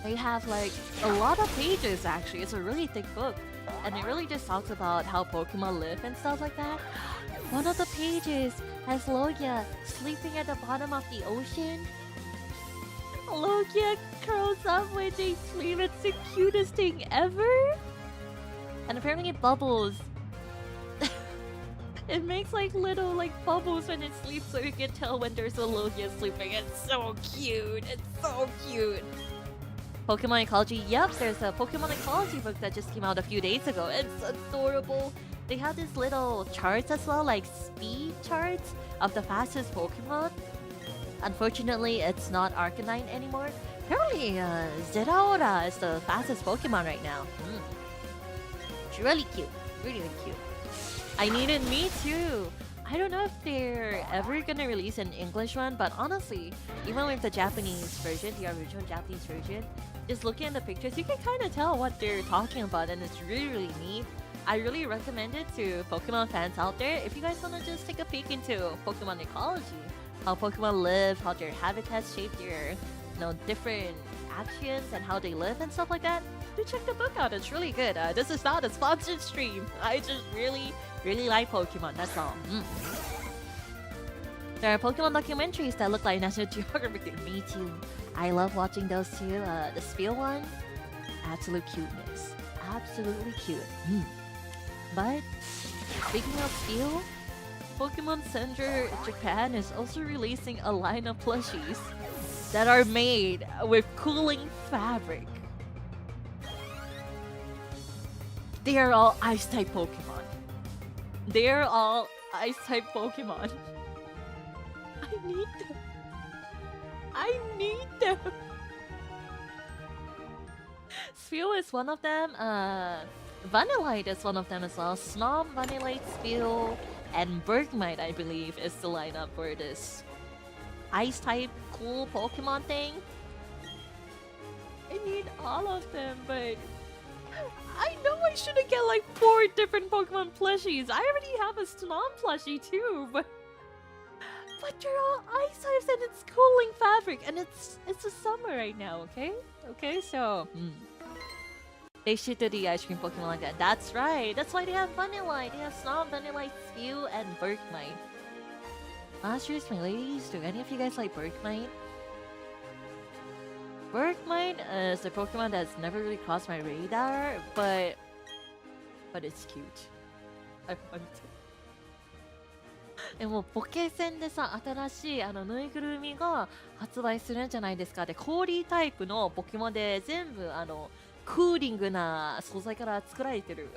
[SPEAKER 1] They have like a lot of pages actually. It's a really thick book, and it really just talks about how Pokemon live and stuff like that. One of the pages has Logia sleeping at the bottom of the ocean. Logia curls up when they sleep. It's the cutest thing ever. And apparently it bubbles. It makes like little like bubbles when it sleeps, so you can tell when there's a Logia sleeping. It's so cute. It's so cute. Pokemon Ecology. Yep, there's a Pokemon Ecology book that just came out a few days ago. It's adorable. they have these little charts as well, like speed charts of the fastest Pokemon. Unfortunately, it's not Arcanine anymore. Apparently, Zeraora is the fastest Pokemon right now. It's really cute. Really, really cute. I needed me too. I don't know if they're ever gonna release an English one, but honestly, even with the Japanese version, the original Japanese version, just looking at the pictures, you can kind of tell what they're talking about, and it's really, really neat. I really recommend it to Pokemon fans out there. If you guys want to just take a peek into Pokemon ecology, how Pokemon live, how their habitats shape their, different actions and how they live and stuff like that, do check the book out. It's really good. This is not a sponsored stream. I just really, really like Pokemon. That's all. There are Pokemon documentaries that look like National Geographic. Me too. I love watching those too. The Spiel one, absolute cuteness. Absolutely cute. But speaking of Spiel, Pokemon Center Japan is also releasing a line of plushies that are made with cooling fabric. They are all Ice-type Pokemon. They are all Ice-type Pokemon. I need them. I need them. Spiel is one of them. Vanillite is one of them as well. Snom, Vanillite, Spiel, and Bergmite, I believe, is the lineup for this Ice-type cool Pokemon thing. I need all of them, but I know I shouldn't get like 4 different Pokemon plushies. I already have a Snom plushie too, but they're all ice types and it's cooling fabric, and it's the summer right now, okay? Okay, so they should do the ice cream Pokemon like that. That's right. That's why they have Vanillite. They have Snom, Vanillite, Spew, and Bergmite. Masters, my ladies, do any of you guys like Bergmite? Bergmite is a Pokemon that's never really crossed my radar, but it's cute. I want it. でもポケセンでさ、新しいぬいぐるみが発売するんじゃないですか。で、氷タイプのポケモンで全部クーリングな素材から作られてる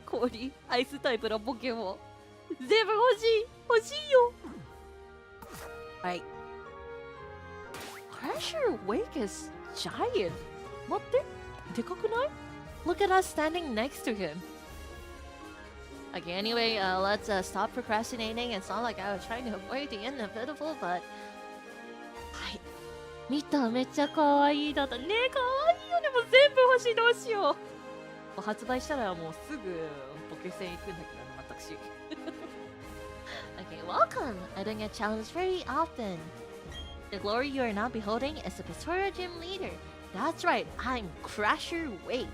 [SPEAKER 1] 氷、アイスタイプのポケモン全部欲しいよ。はい。Pressure Wake is giant. 待って、でかくない？ Look at us standing next to him. Okay, anyway, let's stop procrastinating. It's not like I was trying to avoid the inevitable, but... はい。見た、めっちゃ可愛いだった。ねえ、可愛いよね。もう全部欲しい。どうしよう。発売したらもうすぐポケセン行くんだけどね、私。Okay, welcome. I don't get challenged very often. The glory you are now beholding is the Pastoria Gym Leader. That's right, I'm Crasher Wake.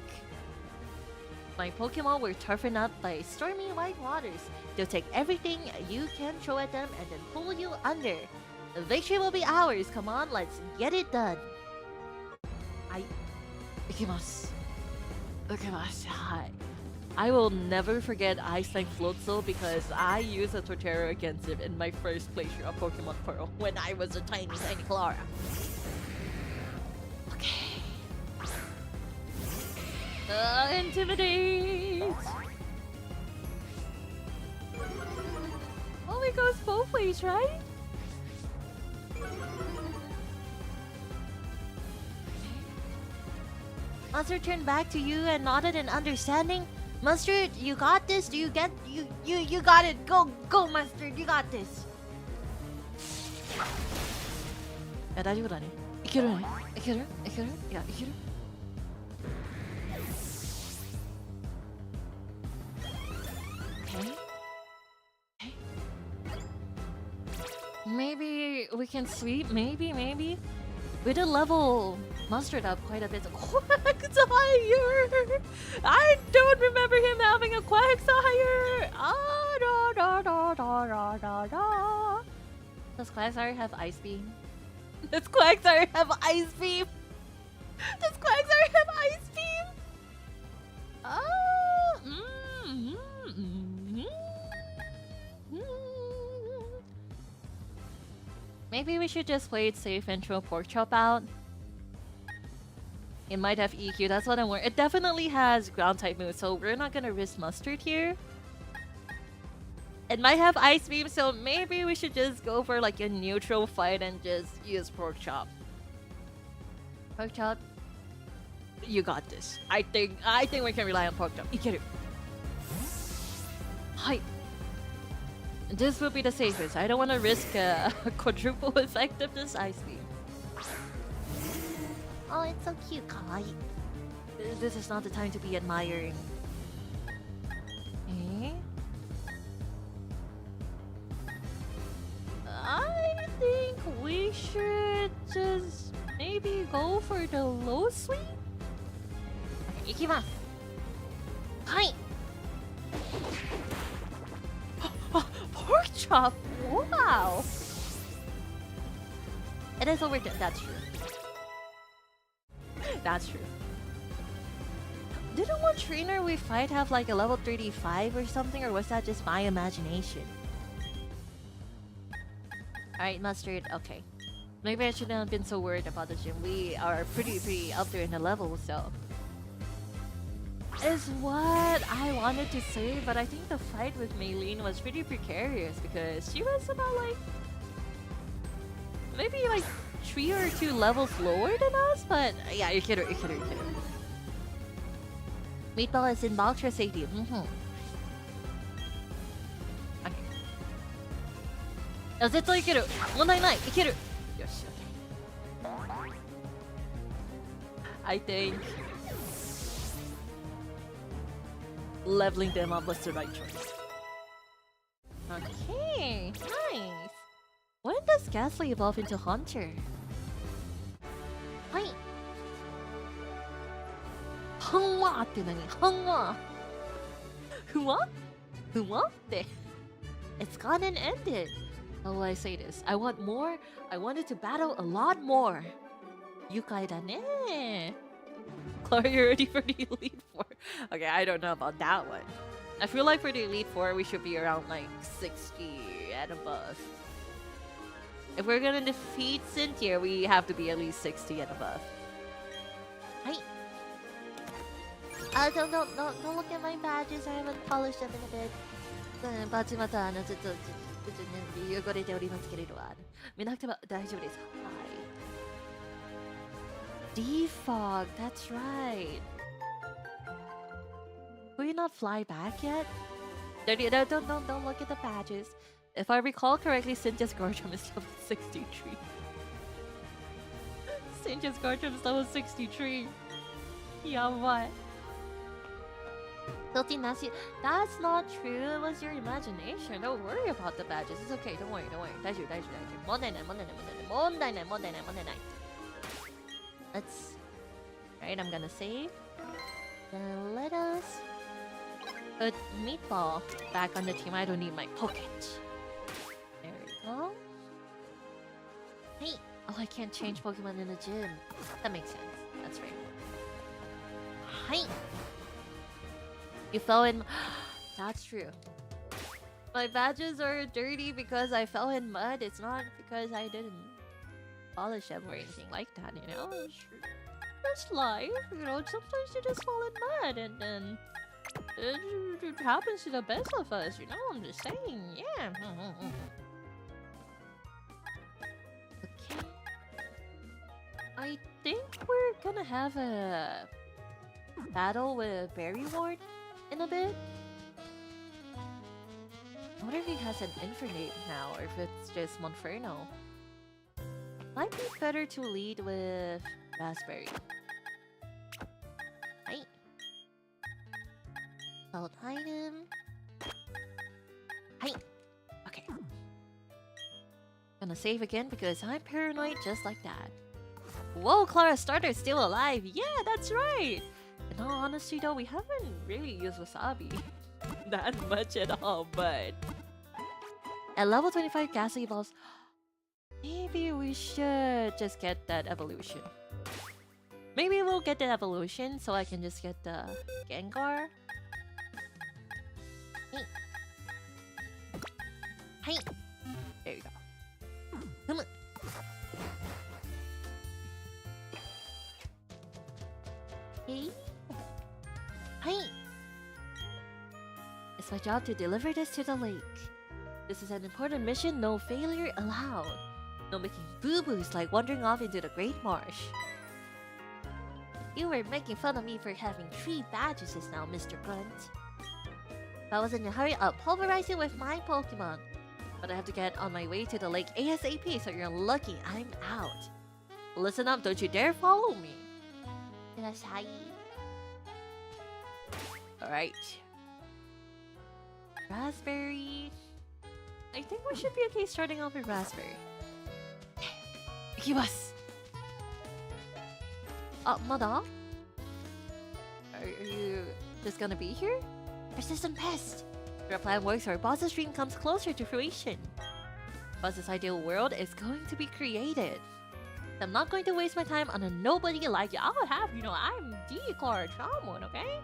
[SPEAKER 1] My Pokemon were toughened up by stormy white waters. They'll take everything you can throw at them and then pull you under. The victory will be ours. Come on, let's get it done. はい。いきます。はい。I will never forget Ice-type Floatzel because I used a Torterra against it in my first playthrough of Pokemon Pearl when I was a tiny Klara. Okay. Intimidate! Oh, it goes both ways, right? Mustard turned back to you and nodded in understanding. Mustard, you got this. Do you get you got it. Go, Mustard. You got this. いや、大丈夫だね。いけるね。いける？いける？いや、いける。Okay. Maybe we can sweep. Maybe. We did level Mustard up quite a bit. Quagsire! I don't remember him having a Quagsire! Does Quagsire have Ice Beam? Does Quagsire have Ice Beam? Does Quagsire have Ice Beam? Maybe we should just play it safe and throw Pork Chop out. It might have EQ, that's what I'm worried. It definitely has ground type moves, so we're not gonna risk Mustard here. It might have ice beam, so maybe we should just go for like a neutral fight and just use pork chop. Pork chop, you got this. I think we can rely on pork chop. Ikeru. Hi. This will be the safest. I don't want to risk a quadruple effect of this ice beam. Oh, it's so cute, kawaii. This is not the time to be admiring. Eh? I think we should just maybe go for the low sweep? Okay, ikimasu. Hi! Pork chop! Wow! It is over there, that's true. That's true. Didn't one trainer we fight have like a level 35 or something, or was that just my imagination? Alright, Mustard, okay. Maybe I shouldn't have been so worried about the gym. We are pretty up there in the level, so... Is what I wanted to say, but I think the fight with Maylene was pretty precarious because she was about like... maybe like 3 or 2 levels lower than us, but yeah, you kidding. Meatball is in Baltra Stadium. Okay. Zetto ikeru. Mondai nai. Ikeru. Yoshi, okay. I think leveling them up was the right choice. Okay, nice. When does Ghastly evolve into Hunter? Hi. Hunwa って何? Hunwa. Hunwa? Hunwa って It's gone and ended. How will I say this? I want more. I wanted to battle a lot more. Yukai da ne. Klara, you're ready for the Elite Four? Okay, I don't know about that one. I feel like for the Elite Four, we should be around like 60 and above. If we're gonna defeat Cynthia, we have to be at least 60 and above. Hi. Don't look at my badges. I haven't polished them in a bit. バッジまたちょっと汚れておりますけれど、見なくても大丈夫です。はい。Defog, that's right. Will you not fly back yet? Don't look at the badges. If I recall correctly, Cynthia's Guardian is level 63. Cynthia's Guardian is level 63. Yabai. Filthy nasty. That's not true. It was your imagination. Don't worry about the badges. It's okay. Don't worry. Daiju. Mondai nai. Let's... Alright, I'm gonna save. Then let us put Meatball back on the team. I don't need my pocket. There we go. Hey! Oh, I can't change Pokemon in the gym. That makes sense. That's right. Hi! You fell in... That's true. My badges are dirty because I fell in mud. It's not because I didn't polish them or anything like that, you know? That's life, you know? Sometimes you just fall in mud and then... It happens to the best of us, you know? I'm just saying, yeah. Okay. I think we're gonna have a battle with Barrenwort in a bit. I wonder if he has an Infernape now or if it's just Monferno. Might be better to lead with Raspberry. Hi. Held item. Hi. Okay. Gonna save again because I'm paranoid just like that. Whoa, Klara Starter's still alive. Yeah, that's right. In all honesty though, we haven't really used Wasabi that much at all, but... At level 25, Ghastly evolves. Maybe we should just get that evolution. Maybe we'll get the evolution so I can just get the Gengar. Hey. Hi. There you go. Come on. Hey. Hi. It's my job to deliver this to the lake. This is an important mission, no failure allowed. No making boo-boos like wandering off into the Great Marsh. You were making fun of me for having 3 badges just now, Mr. Grunt. If I was in a hurry, I'll pulverize you with my Pokemon. But I have to get on my way to the lake ASAP, so you're lucky I'm out. Listen up, don't you dare follow me. Alright. Raspberry. I think we should be okay starting off with Raspberry. Ikimasu! Mada? Are you just gonna be here? Persistent pest! Your plan works, our boss's dream comes closer to fruition. Boss's ideal world is going to be created. I'm not going to waste my time on a nobody like you. I'll have you know I'm the Klara Charmwood, okay?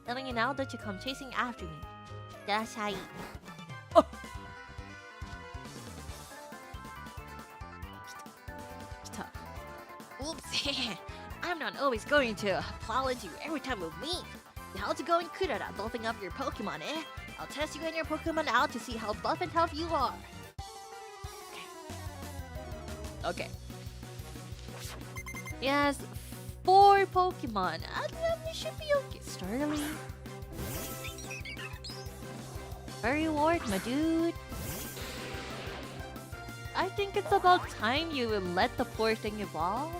[SPEAKER 1] Telling you now that you come chasing after me. Dasai. Oh. Oops. I'm not always going to applaud you every time we meet. How's it going, Klara? Buffing up your Pokemon, eh? I'll test you and your Pokemon out to see how buff and tough you are. Okay. Yes, 4 Pokemon. We should be okay. Starly. Barrenwort, my dude. I think it's about time you let the poor thing evolve.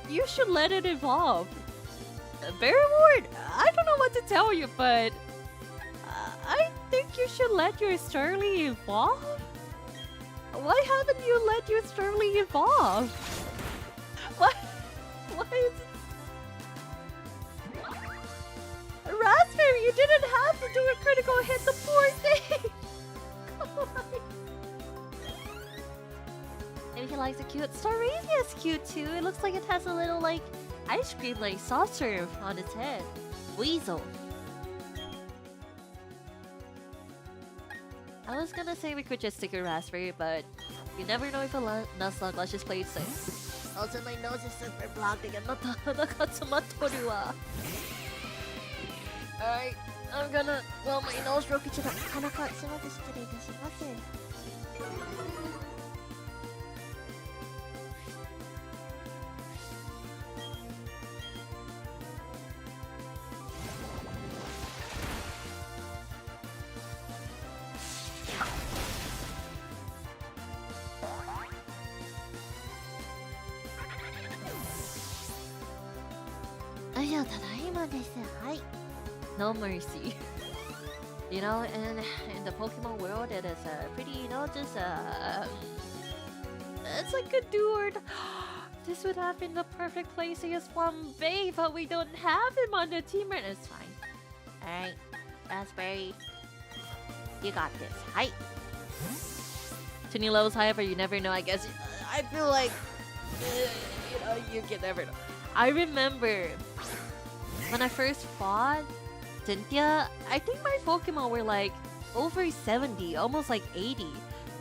[SPEAKER 1] You should let it evolve. Barrenwort, I don't know what to tell you, but I think you should let your Starly evolve. Why haven't you let your Starly evolve? Why is Raspberry, you didn't have to do a critical hit, the poor thing! Come on. Maybe he likes it cute. Staravia is cute too. It looks like it has a little like ice cream like soft serve on its head. Weasel. I was gonna say we could just stick a Raspberry, but you never know if a Nuzlocke. Let's just play it safe. Also, my nose is super blocked again. Alright, I'm gonna... Well, my nose broke each other. No mercy. You know, in the Pokemon world, it is pretty, you know, just it's like a dude. This would have been the perfect place to use Flambe, but we don't have him on the team right now. It's fine. Alright, Raspberry. You got this. Hi. Tuning levels high, but you never know, I guess. I feel like, you know, you can never know. I remember when I first fought Cynthia, I think my Pokemon were like over 70, almost like 80.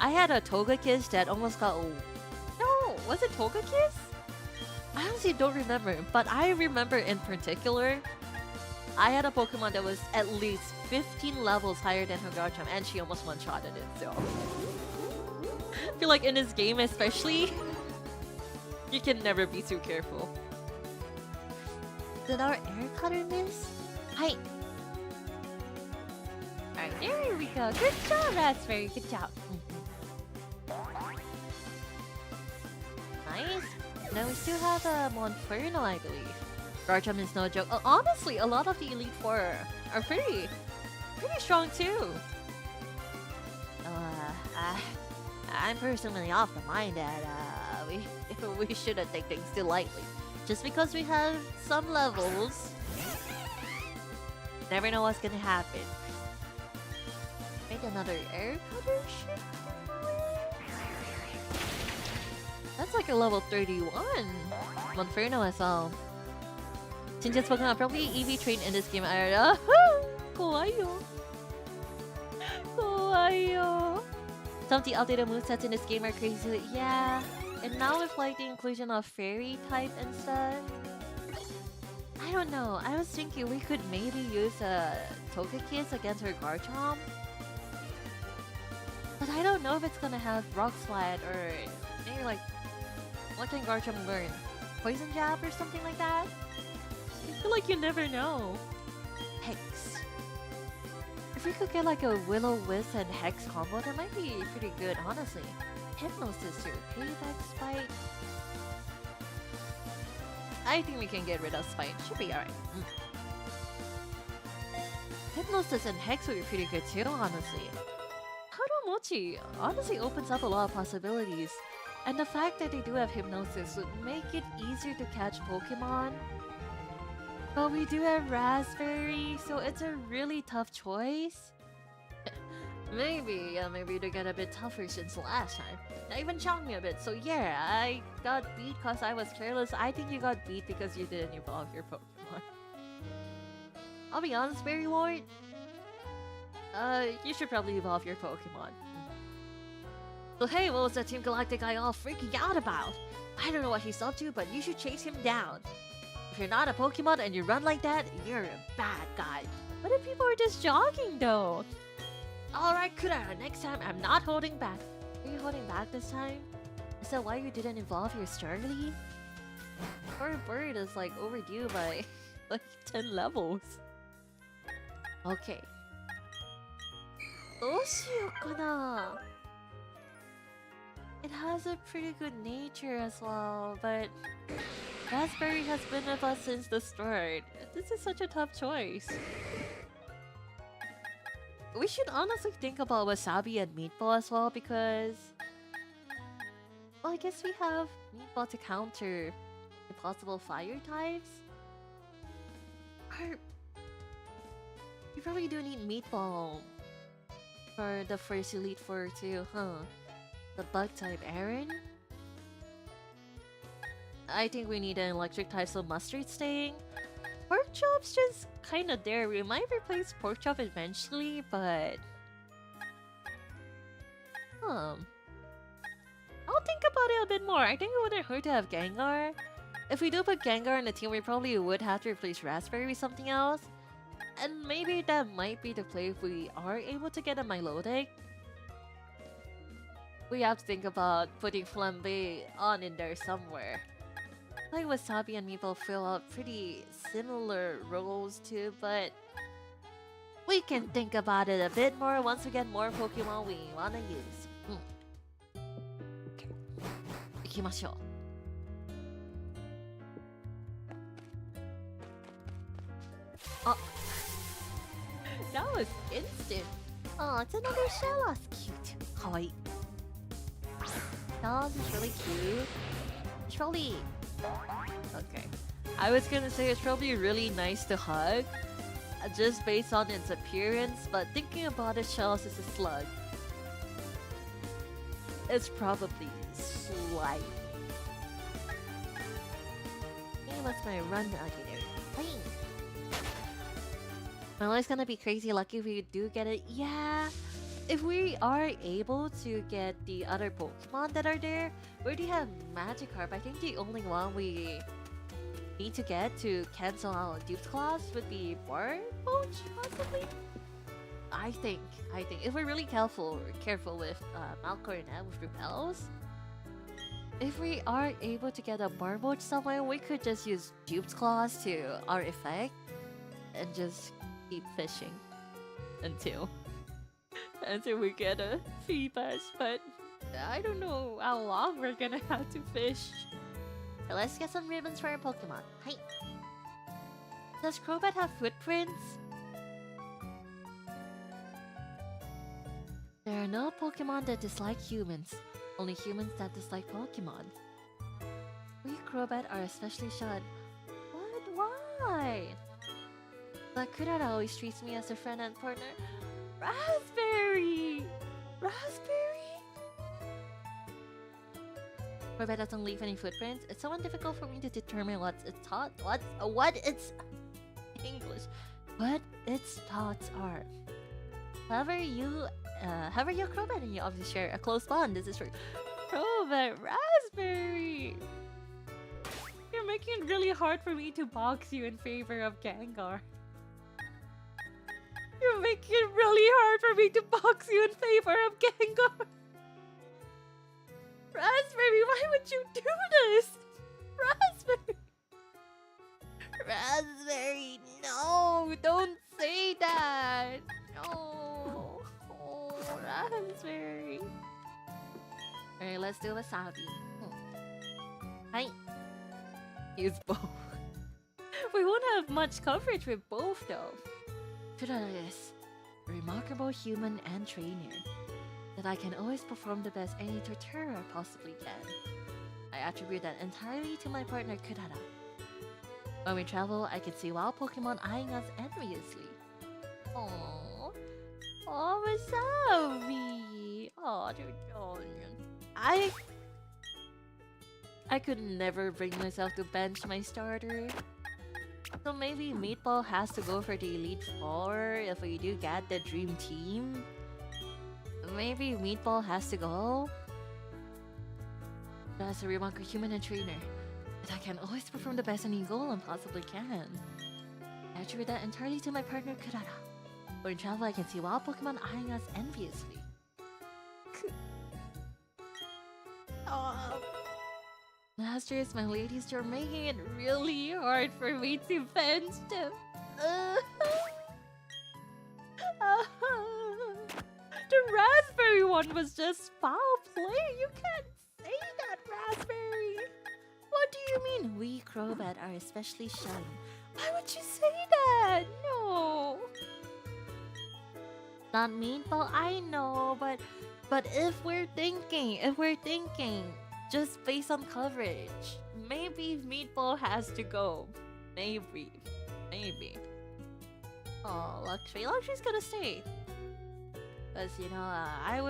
[SPEAKER 1] I had a Togekiss that almost got... No, was it Togekiss? I honestly don't remember, but I remember in particular, I had a Pokemon that was at least 15 levels higher than her Garchomp, and she almost one-shotted it, so... I feel like in this game especially, you can never be too careful. Did our air cutter miss? Hi. Alright, there we go. Good job, Raspberry. Good job. Nice. Now we still have a Monferno, I believe. Garchomp is no joke. Honestly, a lot of the Elite Four are pretty strong too. I'm personally of the mind that we shouldn't take things too lightly. Just because we have some levels, never know what's gonna happen. Make another air cutter ship? That's like a level 31 Monferno as well. Cynthia's Pokemon probably EV trained in this game. Kawaii. Kawaii. Some of the updated movesets in this game are crazy. Yeah. And now with like the inclusion of fairy type and stuff, I don't know. I was thinking we could maybe use a Togekiss against her Garchomp. But I don't know if it's gonna have Rock Slide or maybe like what can Garchomp learn? Poison Jab or something like that? I feel like you never know. Hex. If we could get like a Will-O-Wisp and Hex combo, that might be pretty good, honestly. Hypnosis too. Payback Spite. I think we can get rid of Spite. Should be alright. Hypnosis and Hex would be pretty good too, honestly. Taro Mochi honestly opens up a lot of possibilities. And the fact that they do have Hypnosis would make it easier to catch Pokemon. But we do have Raspberry, so it's a really tough choice. Maybe they get a bit tougher since last time. That even shocked me a bit. So yeah, I got beat because I was careless. I think you got beat because you didn't evolve your Pokemon. I'll be honest, Barrenwort. You should probably evolve your Pokemon. So hey, what was that Team Galactic guy all freaking out about? I don't know what he's up to, but you should chase him down. If you're not a Pokemon and you run like that, you're a bad guy. What if people are just jogging though? Alright, Klara, next time I'm not holding back. Are you holding back this time? Is that why you didn't evolve your Starly? Poor bird is like overdue by like 10 levels. Okay. どうしようかな? It has a pretty good nature as well, but Raspberry has been with us since the start. This is such a tough choice. We should honestly think about Wasabi and Meatball as well because... Well, I guess we have Meatball to counter the possible fire types. Or... You probably do need Meatball for the first Elite Four too, huh? The bug type Aaron? I think we need an electric type, so Mustard staying. Pork Chop's just kinda there. We might replace Pork Chop eventually, but... I'll think about it a bit more. I think it wouldn't hurt to have Gengar. If we do put Gengar in the team, we probably would have to replace Raspberry with something else. And maybe that might be the play if we are able to get a Milotic. We have to think about putting Flambe on in there somewhere. Like Wasabi and Meeple fill out pretty similar roles too, but we can think about it a bit more once we get more Pokemon we wanna use. Okay. 行きましょう. Oh. That was instant. Oh, it's another Shellos. Cute. Kawaii. Shellos is really cute. It's probably... Okay. I was gonna say it's probably really nice to hug, just based on its appearance, but thinking about it, Shellos is a slug. It's probably slight. Hey, what's my run lucky there? Hey. My life's gonna be crazy lucky if we do get it. Yeah, if we are able to get the other Pokemon that are there, we already have Magikarp. I think the only one we need to get to cancel out Dupes Clause would be Barboach, possibly. I think if we're really careful with Malcornet with Repels, if we are able to get a Barboach somewhere, we could just use Dupes Clause to our effect and just keep fishing until we get a Feebas, but I don't know how long we're gonna have to fish. So let's get some ribbons for our Pokemon. Hi. Does Crobat have footprints? There are no Pokemon that dislike humans, only humans that dislike Pokemon. We Crobat are especially shunned. What? Why? But Klara always treats me as a friend and partner. Raspberry! Raspberry? Crobat doesn't leave any footprints. It's somewhat difficult for me to determine what its thoughts are. However, you Crobat and you obviously share a close bond. This is for Crobat Raspberry. You're making it really hard for me to box you in favor of Gengar. You're making it really hard for me to box you in favor of Gengar. Raspberry, why would you do this? Raspberry. Raspberry, no, don't say that. No. Oh, Raspberry. Alright, let's do Wasabi. Hi. Use both. We won't have much coverage with both though. Klara is a remarkable human and trainer that I can always perform the best any tutor I possibly can. I attribute that entirely to my partner Klara. When we travel, I can see wild Pokemon eyeing us enviously. Aww. Oh, Wasabi. Oh, I could never bring myself to bench my starter. So maybe Meatball has to go for the Elite Four if we do get the Dream Team. Maybe Meatball has to go. As a remarkable human and trainer, that I can always perform the best any goal and possibly can. I attribute that entirely to my partner Klara. When in travel, I can see wild Pokemon eyeing us enviously. Masters, my ladies, you're making it really hard for me to bench them. The Raspberry one was just foul play. You can't say that, Raspberry. What do you mean we Crobat are especially shallow? Why would you say that? No. Not Meatball, I know, but if we're thinking, just based on coverage, maybe Meatball has to go. Maybe. Oh, Luxury's gonna stay. Cause you know, I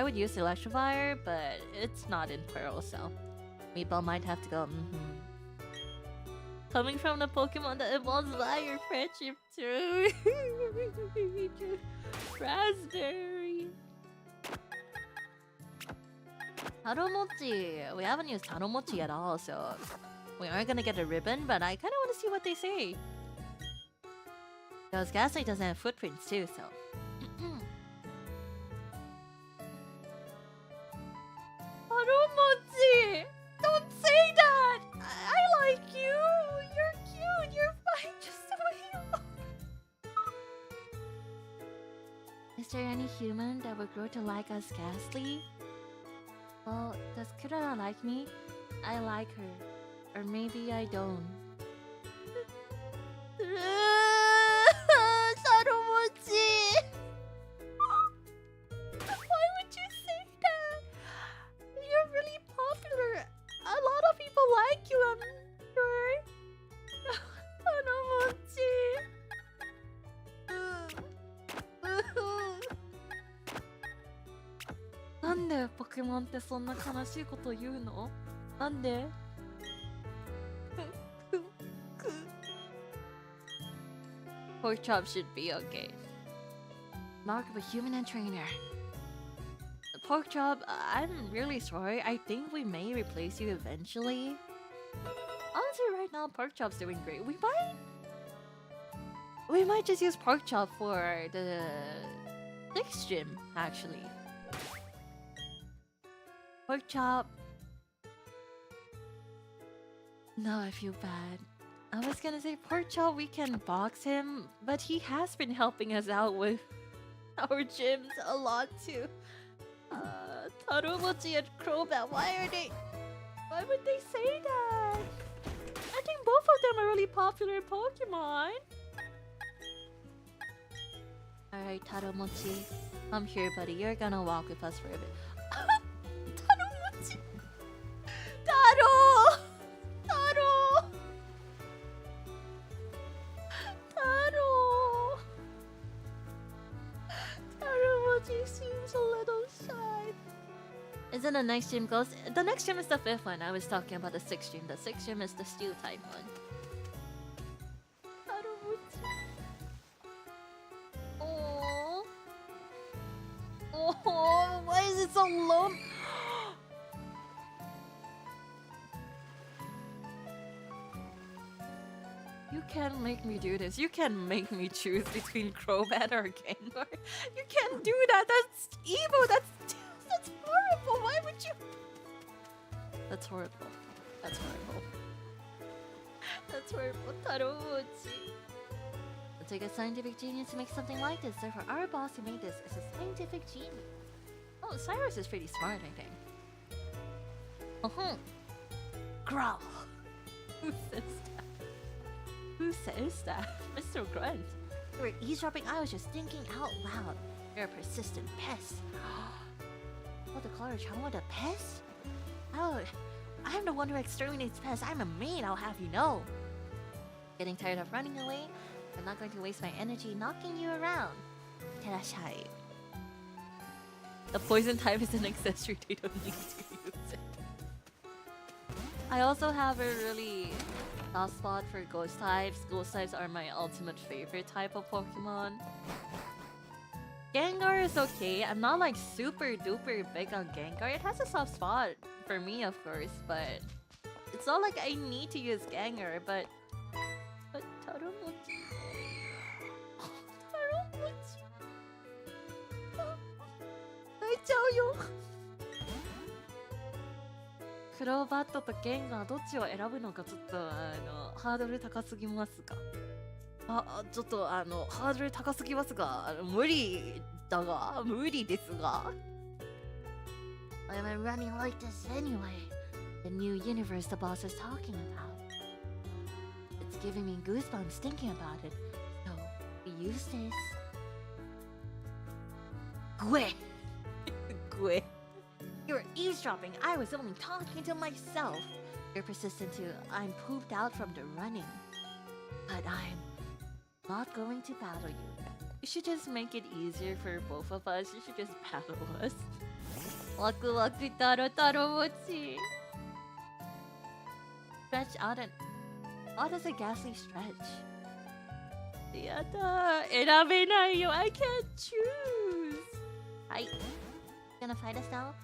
[SPEAKER 1] would use Electrovire, but it's not in Pearl, so Meatball might have to go. Coming from the Pokemon that evolves by your friendship too. Raspberry. Taro Mochi. We haven't used Taro Mochi at all, so we aren't gonna get a ribbon, but I kinda wanna see what they say. Because Gaslight doesn't have footprints too, so. Taro Mochi! Don't say that! I like you! You're cute! You're fine just the way you are! Is there any human that would grow to like us Ghastly? Well, does Klara like me? I like her. Or maybe I don't. Sarumochi! Why would you say that? You're really popular. A lot of people like you, I'm sure. Sarumochi! Nande Pokemon ってそんな悲しいこと言うの? なんで? Pork chop should be okay. Mark of a human and trainer. Pork chop, I'm really sorry. I think we may replace you eventually. Honestly, right now, pork chop's doing great. We might just use pork chop for the 6th gym, actually. Pork chop. No, I feel bad. I was gonna say pork chop, we can box him, but he has been helping us out with our gyms a lot too. Taro Mochi and Crobat, why would they say that? I think both of them are really popular Pokemon. Alright, Taro Mochi, I'm here, buddy. You're gonna walk with us for a bit. Taro Mochi! Taro! Taro! Taro! Taro Mochi seems a little shy. Isn't the next gym goes? The next gym is the 5th one. I was talking about the 6th gym. The 6th gym is the steel type one. Taro Mochi. Oh. Oh, why is it so low? You can't make me do this. You can't make me choose between Crobat or Gengar. You can't do that. That's evil. That's horrible. Why would you? That's horrible. That's horrible. That's horrible. Taro Mochi. It took a scientific genius to make something like this. Therefore, our boss who made this is a scientific genius. Oh, Cyrus is pretty smart, I think. Growl. Who says that? Who says that? Mr. Grunt. You were eavesdropping. I was just thinking out loud. You're a persistent pest. Oh, the Klara Charmwood, a pest? Oh, I'm the one who exterminates pests. I'm a maid, I'll have you know. Getting tired of running away? I'm not going to waste my energy knocking you around. Terashai. The poison type is an accessory. They don't need to use it. I also have a really soft spot for ghost types. Ghost types are my ultimate favorite type of Pokemon. Gengar is okay. I'm not like super duper big on Gengar. It has a soft spot for me, of course, but it's not like I need to use Gengar. But Taro Mochi. Taro Mochi. I tell you. クローバットとゲンガーどっちを選ぶのかちょっとハードル高すぎますか。ちょっとハードル高すぎますが無理だが無理ですが。Why am I running like this anyway? The new universe the boss is talking about. It's giving me goosebumps thinking about it. So we use this. Gue. Gue. You were eavesdropping. I was only talking to myself. You're persistent too. I'm pooped out from the running. But I'm not going to battle you. You should just make it easier for both of us. You should just battle us. Waku waku taro taro mochi. Stretch out and... What is a ghastly stretch? Yata. Erabenai yo. I can't choose. Hi. Gonna fight us now?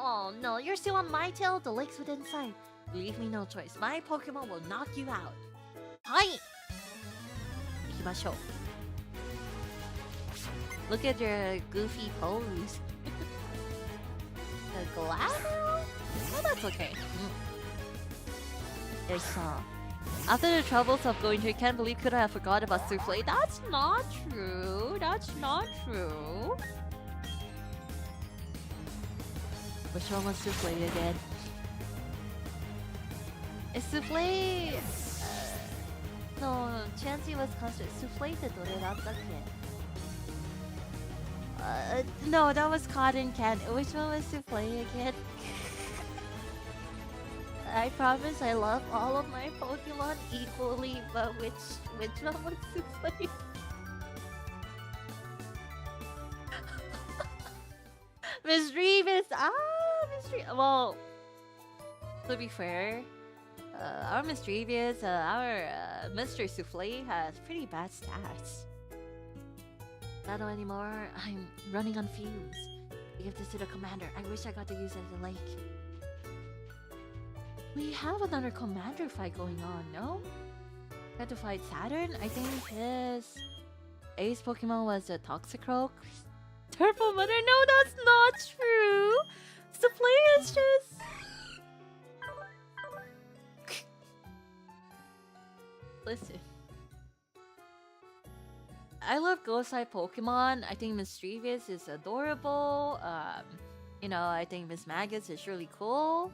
[SPEAKER 1] Oh no, you're still on my tail. The lake's within sight. Leave me no choice. My Pokemon will knock you out. Hi! Ikimashou. Look at your goofy pose. The Gyarados? Oh, that's okay. It's after the troubles of going here, can't believe could I have forgot about Souffle. That's not true. That's not true. Which one was Souffle again? Is Souffle... no, Chansey was custard. Souffleってどれだったっけ? No, that was cotton candy. Which one was Souffle again? I promise I love all of my Pokemon equally, but which one was Souffle? Mischievous! Mischievous! Well, to be fair, our Mischievous, our Mr. Souffle has pretty bad stats. Not anymore. I'm running on fumes. Give this to the commander. I wish I got to use it at the lake. We have another commander fight going on, no? We had to fight Saturn. I think his ace Pokemon was a Toxicroak. Turbo Mother? No, that's not true! Souffle is just... Listen. I love Ghost-type Pokemon. I think Mischievous is adorable. You know, I think Miss Magus is really cool.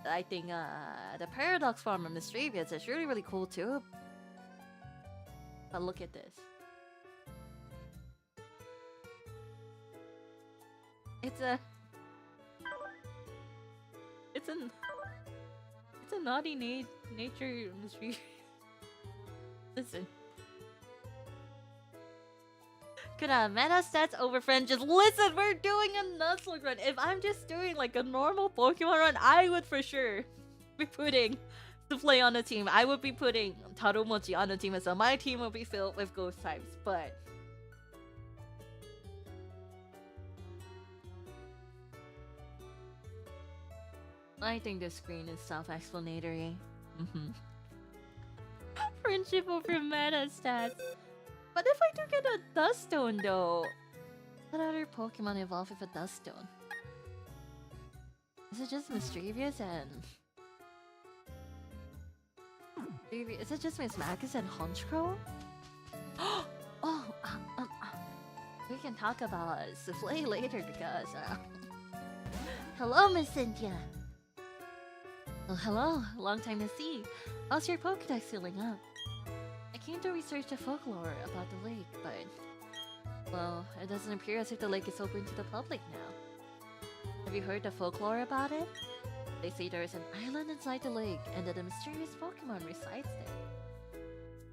[SPEAKER 1] I think the Paradox form of Mischievous is really, really cool too. But look at this. It's a naughty nature Mischievous. Listen. Could meta stats over friend? Just listen, we're doing a Nuzlocke run. If I'm just doing like a normal Pokemon run, I would for sure be putting Souffle on the team. I would be putting Taro Mochi on the team as well. My team will be filled with ghost types, but I think the screen is self-explanatory. friendship over meta stats. But if I do get a Dust Stone though, what other Pokemon evolve with a Dust Stone? Is it just Mischievous and... Is it just Miss Magus and Honchkrow? Oh, we can talk about Souffle later because... Hello, Miss Cynthia! Well, hello. Long time no see. How's your Pokédex filling up? I came to research the folklore about the lake, but... Well, it doesn't appear as if the lake is open to the public now. Have you heard the folklore about it? They say there is an island inside the lake and that a mysterious Pokemon resides there.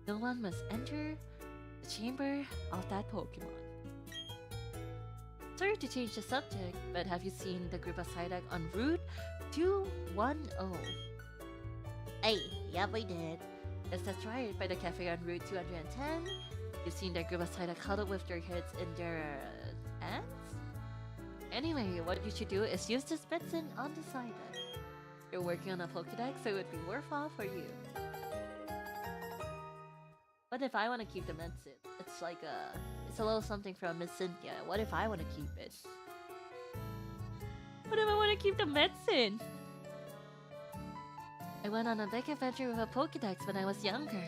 [SPEAKER 1] No one must enter the chamber of that Pokemon. Sorry to change the subject, but have you seen the group of Psyduck on Route 210? Hey, yeah, we did. Yes, that's right, by the cafe on Route 210. You've seen their group of Psyduck huddled with their heads in their hands? Anyway, what you should do is use this medicine on the Psyduck. You're working on a Pokédex, so it would be worthwhile for you. What if I want to keep the medicine? It's like it's a little something from Miss Cynthia. What if I want to keep it? What if I want to keep the medicine? I went on a big adventure with a Pokédex when I was younger.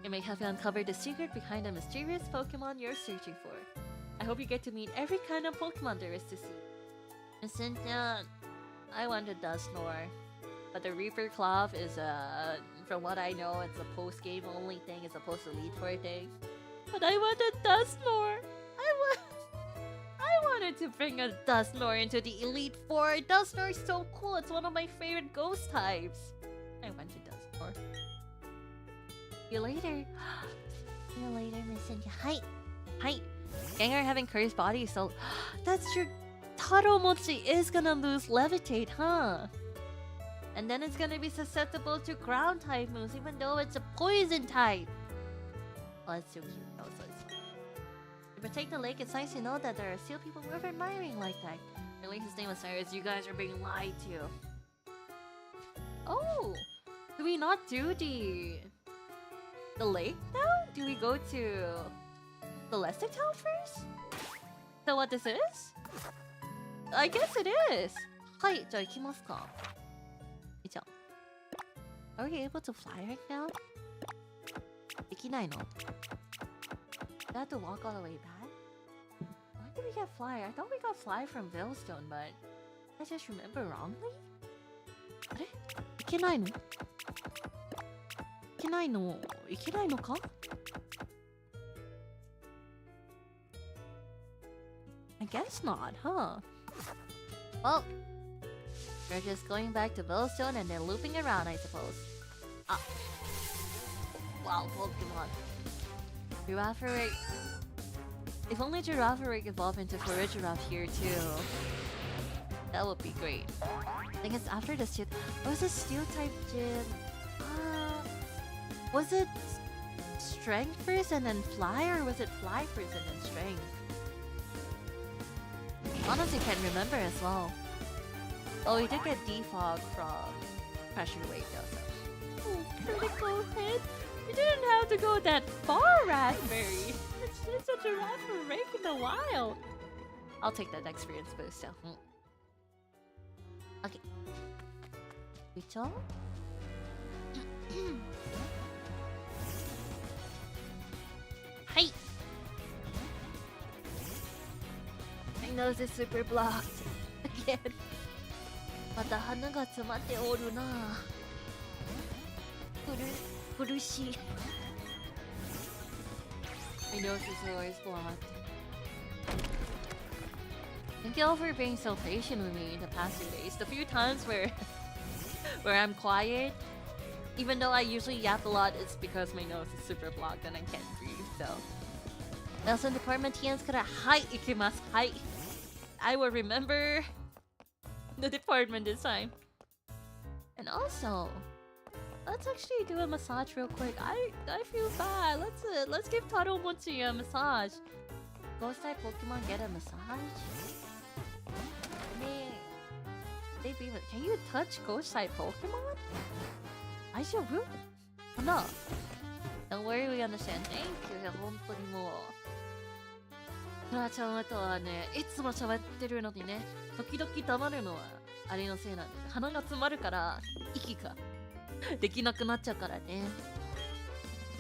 [SPEAKER 1] It may help you uncover the secret behind the mysterious Pokemon you're searching for. I hope you get to meet every kind of Pokemon there is to see. Miss Cynthia, I want a Dusknoir. But the Reaper Cloth is from what I know, it's a post-game only thing as opposed to Elite Four thing. But I want a Dusknoir! I wanted to bring a Dusknoir into the Elite Four. Dusknoir is so cool, it's one of my favorite ghost types. I want a Dusknoir. See you later. See you later, Miss Cynthia. Hi! Hi! Gengar having cursed body, so... That's true! Taro Mochi is gonna lose Levitate, huh? And then it's gonna be susceptible to ground type moves, even though it's a poison type. Oh, it's so cute. Oh, so it's fun. To protect the lake, it's nice to know that there are still people worth admiring like that. At least his name was Cyrus. You guys are being lied to. Oh, do we not do the lake now? Do we go to Celestic Town first? Is that what this is? I guess it is. Hi, じゃあ行きますか。Are we able to fly right now? できないの? Do I have to walk all the way back? Why did we get fly? I thought we got fly from Veilstone, but I just remember wrongly? あれ? いけないの? いけないの? いけないのか? I guess not, huh? Well, we're just going back to Veilstone and then looping around, I suppose. Ah. Wow, Pokemon. Girafarig. If only Girafarig evolved into Farigiraf here too. That would be great. I think it's after the Steel... Or was it Steel-type gym? Was it Strength first and then Fly? Or was it Fly first and then Strength? Honestly, can't remember as well. Oh, we did get Defog from Pressure Wave though, so... Oh, critical hit! You didn't have to go that far, Raspberry! It's just such a Raspberry in the wild! I'll take that experience boost, so... Okay. Wicho? Hi! My nose is super blocked. Again. また鼻が詰まっておるな。苦しい。My nose is always blocked. Thank you all for being so patient with me the past few days. The few times where I'm quiet, even though I usually yap a lot, it's because my nose is super blocked and I can't breathe. So, Nelson Department TNsからはい行きます。はい。I will remember the department this time. And also, let's actually do a massage real quick. I feel bad. Let's give Taro Mochi a massage. Ghost type Pokemon get a massage? Can you touch Ghost type Pokemon? 大丈夫かな? Don't worry, we understand. Thank you. 本当にもう。クラちゃんあとはね、いつも喋ってるのにね、時々黙るのはあれのせいなんです。鼻が詰まるから、息ができなくなっちゃうからね。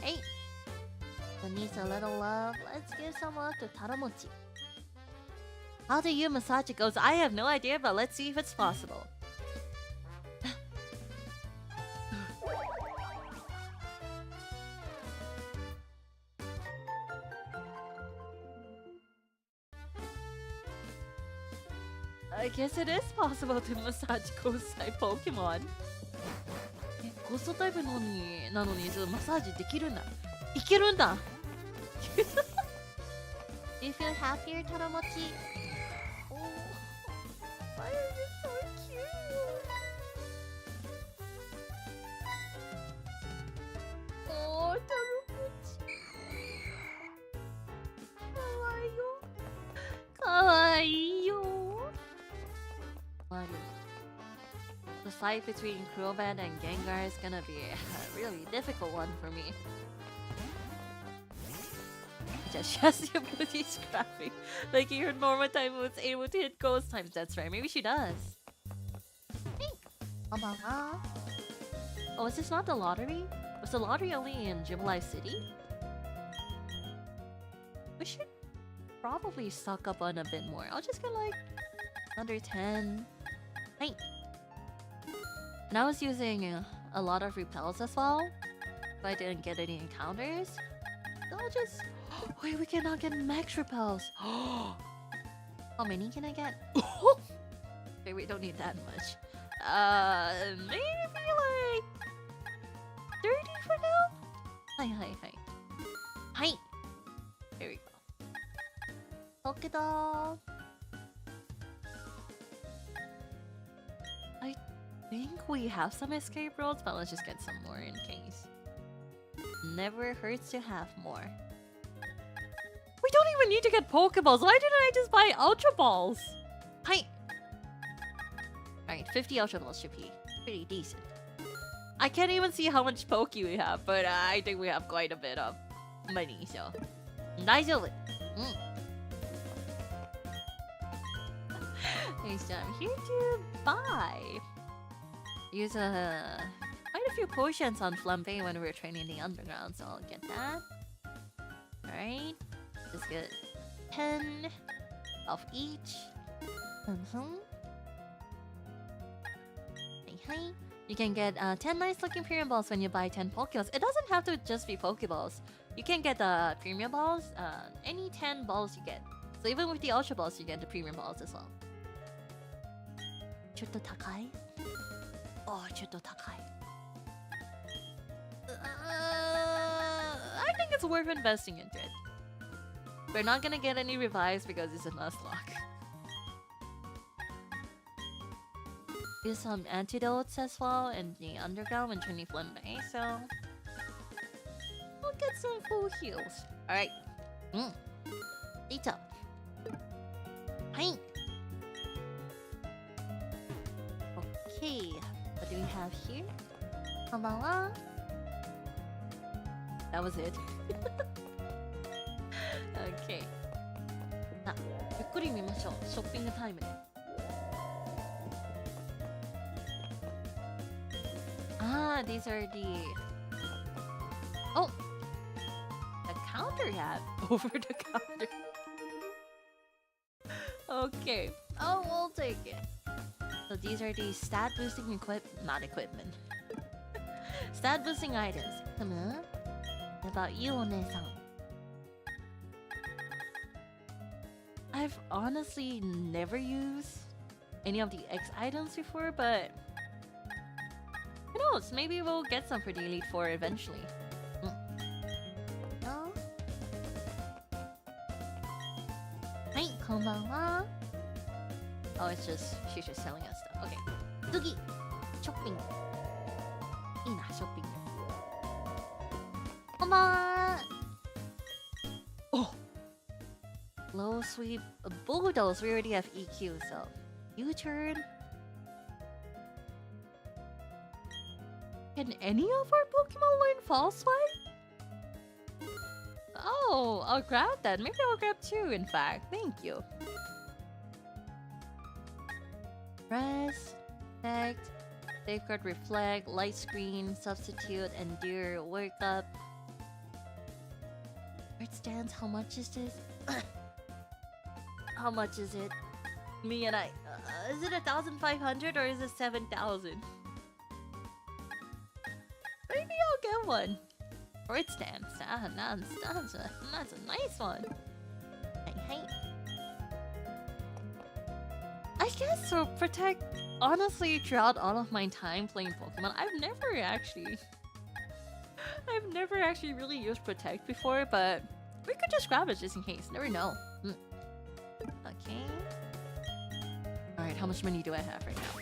[SPEAKER 1] Hey! Who needs a little love? Let's give some love to Taro Mochi. How do you massage it goes? I have no idea, but let's see if it's possible. I guess it is possible to massage ghost type Pokemon. ゴーストタイプなのにマッサージできるんだ。いけるんだ。Do you feel happier, Taro Mochi? Oh, why are you so cute? Oh, Taro Mochi. かわいいよ。かわいいよ。The fight between Crobat and Gengar is gonna be a really difficult one for me. Just your booty scrapping. Like your normal type was able to hit ghost types. That's right. Maybe she does. Hey. Oh, is this not the lottery? Was the lottery only in Gym Life City? We should probably stock up on a bit more. I'll just get like under 10. Hey. And I was using a lot of repels as well, but I didn't get any encounters. So I'll just... Wait, we cannot get max repels. How many can I get? Wait, we don't need that much. Maybe like 30 for now? Hi. Here we go. Pokédoll. I think we have some escape roads, but let's just get some more in case. Never hurts to have more. We don't even need to get Pokeballs. Why didn't I just buy Ultra Balls? Hi. Alright, 50 Ultra Balls should be pretty decent. I can't even see how much Poke we have, but I think we have quite a bit of money, so... 大丈夫. Okay, so I'm here to buy. Use quite a few potions on Flambe when we were training the underground, so I'll get that. Alright. Just get 10 of each. Hey. You can get 10 nice looking premium balls when you buy 10 Pokeballs. It doesn't have to just be Pokeballs. You can get the premium balls, any 10 balls you get. So even with the Ultra Balls, you get the premium balls as well. ちょっと高い? Oh, ちょっと高い. I think it's worth investing into it. We're not gonna get any revives because it's a Nuzlocke. Use some antidotes as well in the underground when training Flambe, so we'll get some full heals. Alright. Eat up. Hi. Okay. What do we have here? Konbanwa. That was it. Okay. ゆっくり見ましょう。ショッピングタイムで。These are the... Oh! The counter hat over the counter. Okay. Oh, we'll take it. So these are the stat boosting not equipment. Stat boosting items. What about you, One-san? I've honestly never used any of the X items before, but who knows? Maybe we'll get some for the Elite Four eventually. No? Hi, konbanwa. Oh, it's just she's just selling us stuff. Okay. Dugi, shopping. Ina shopping. Konbanwa. Oh. Low sweep Bulldoze. We already have EQ, so U-turn. Can any of our Pokemon learn False Swipe? Oh, I'll grab that. Maybe I'll grab two, in fact. Thank you. Rest, Protect, Safeguard, Reflect, Light Screen, Substitute, Endure, Workup. Art Stance, how much is this? How much is it? Me and I. Is it 1,500 or is it 7,000? Maybe I'll get one. Art Stance. That's a nice one. Hey. I guess so. Protect. Honestly, throughout all of my time playing Pokemon, I've never actually really used Protect before, but we could just grab it just in case. Never know. Okay. Alright, how much money do I have right now?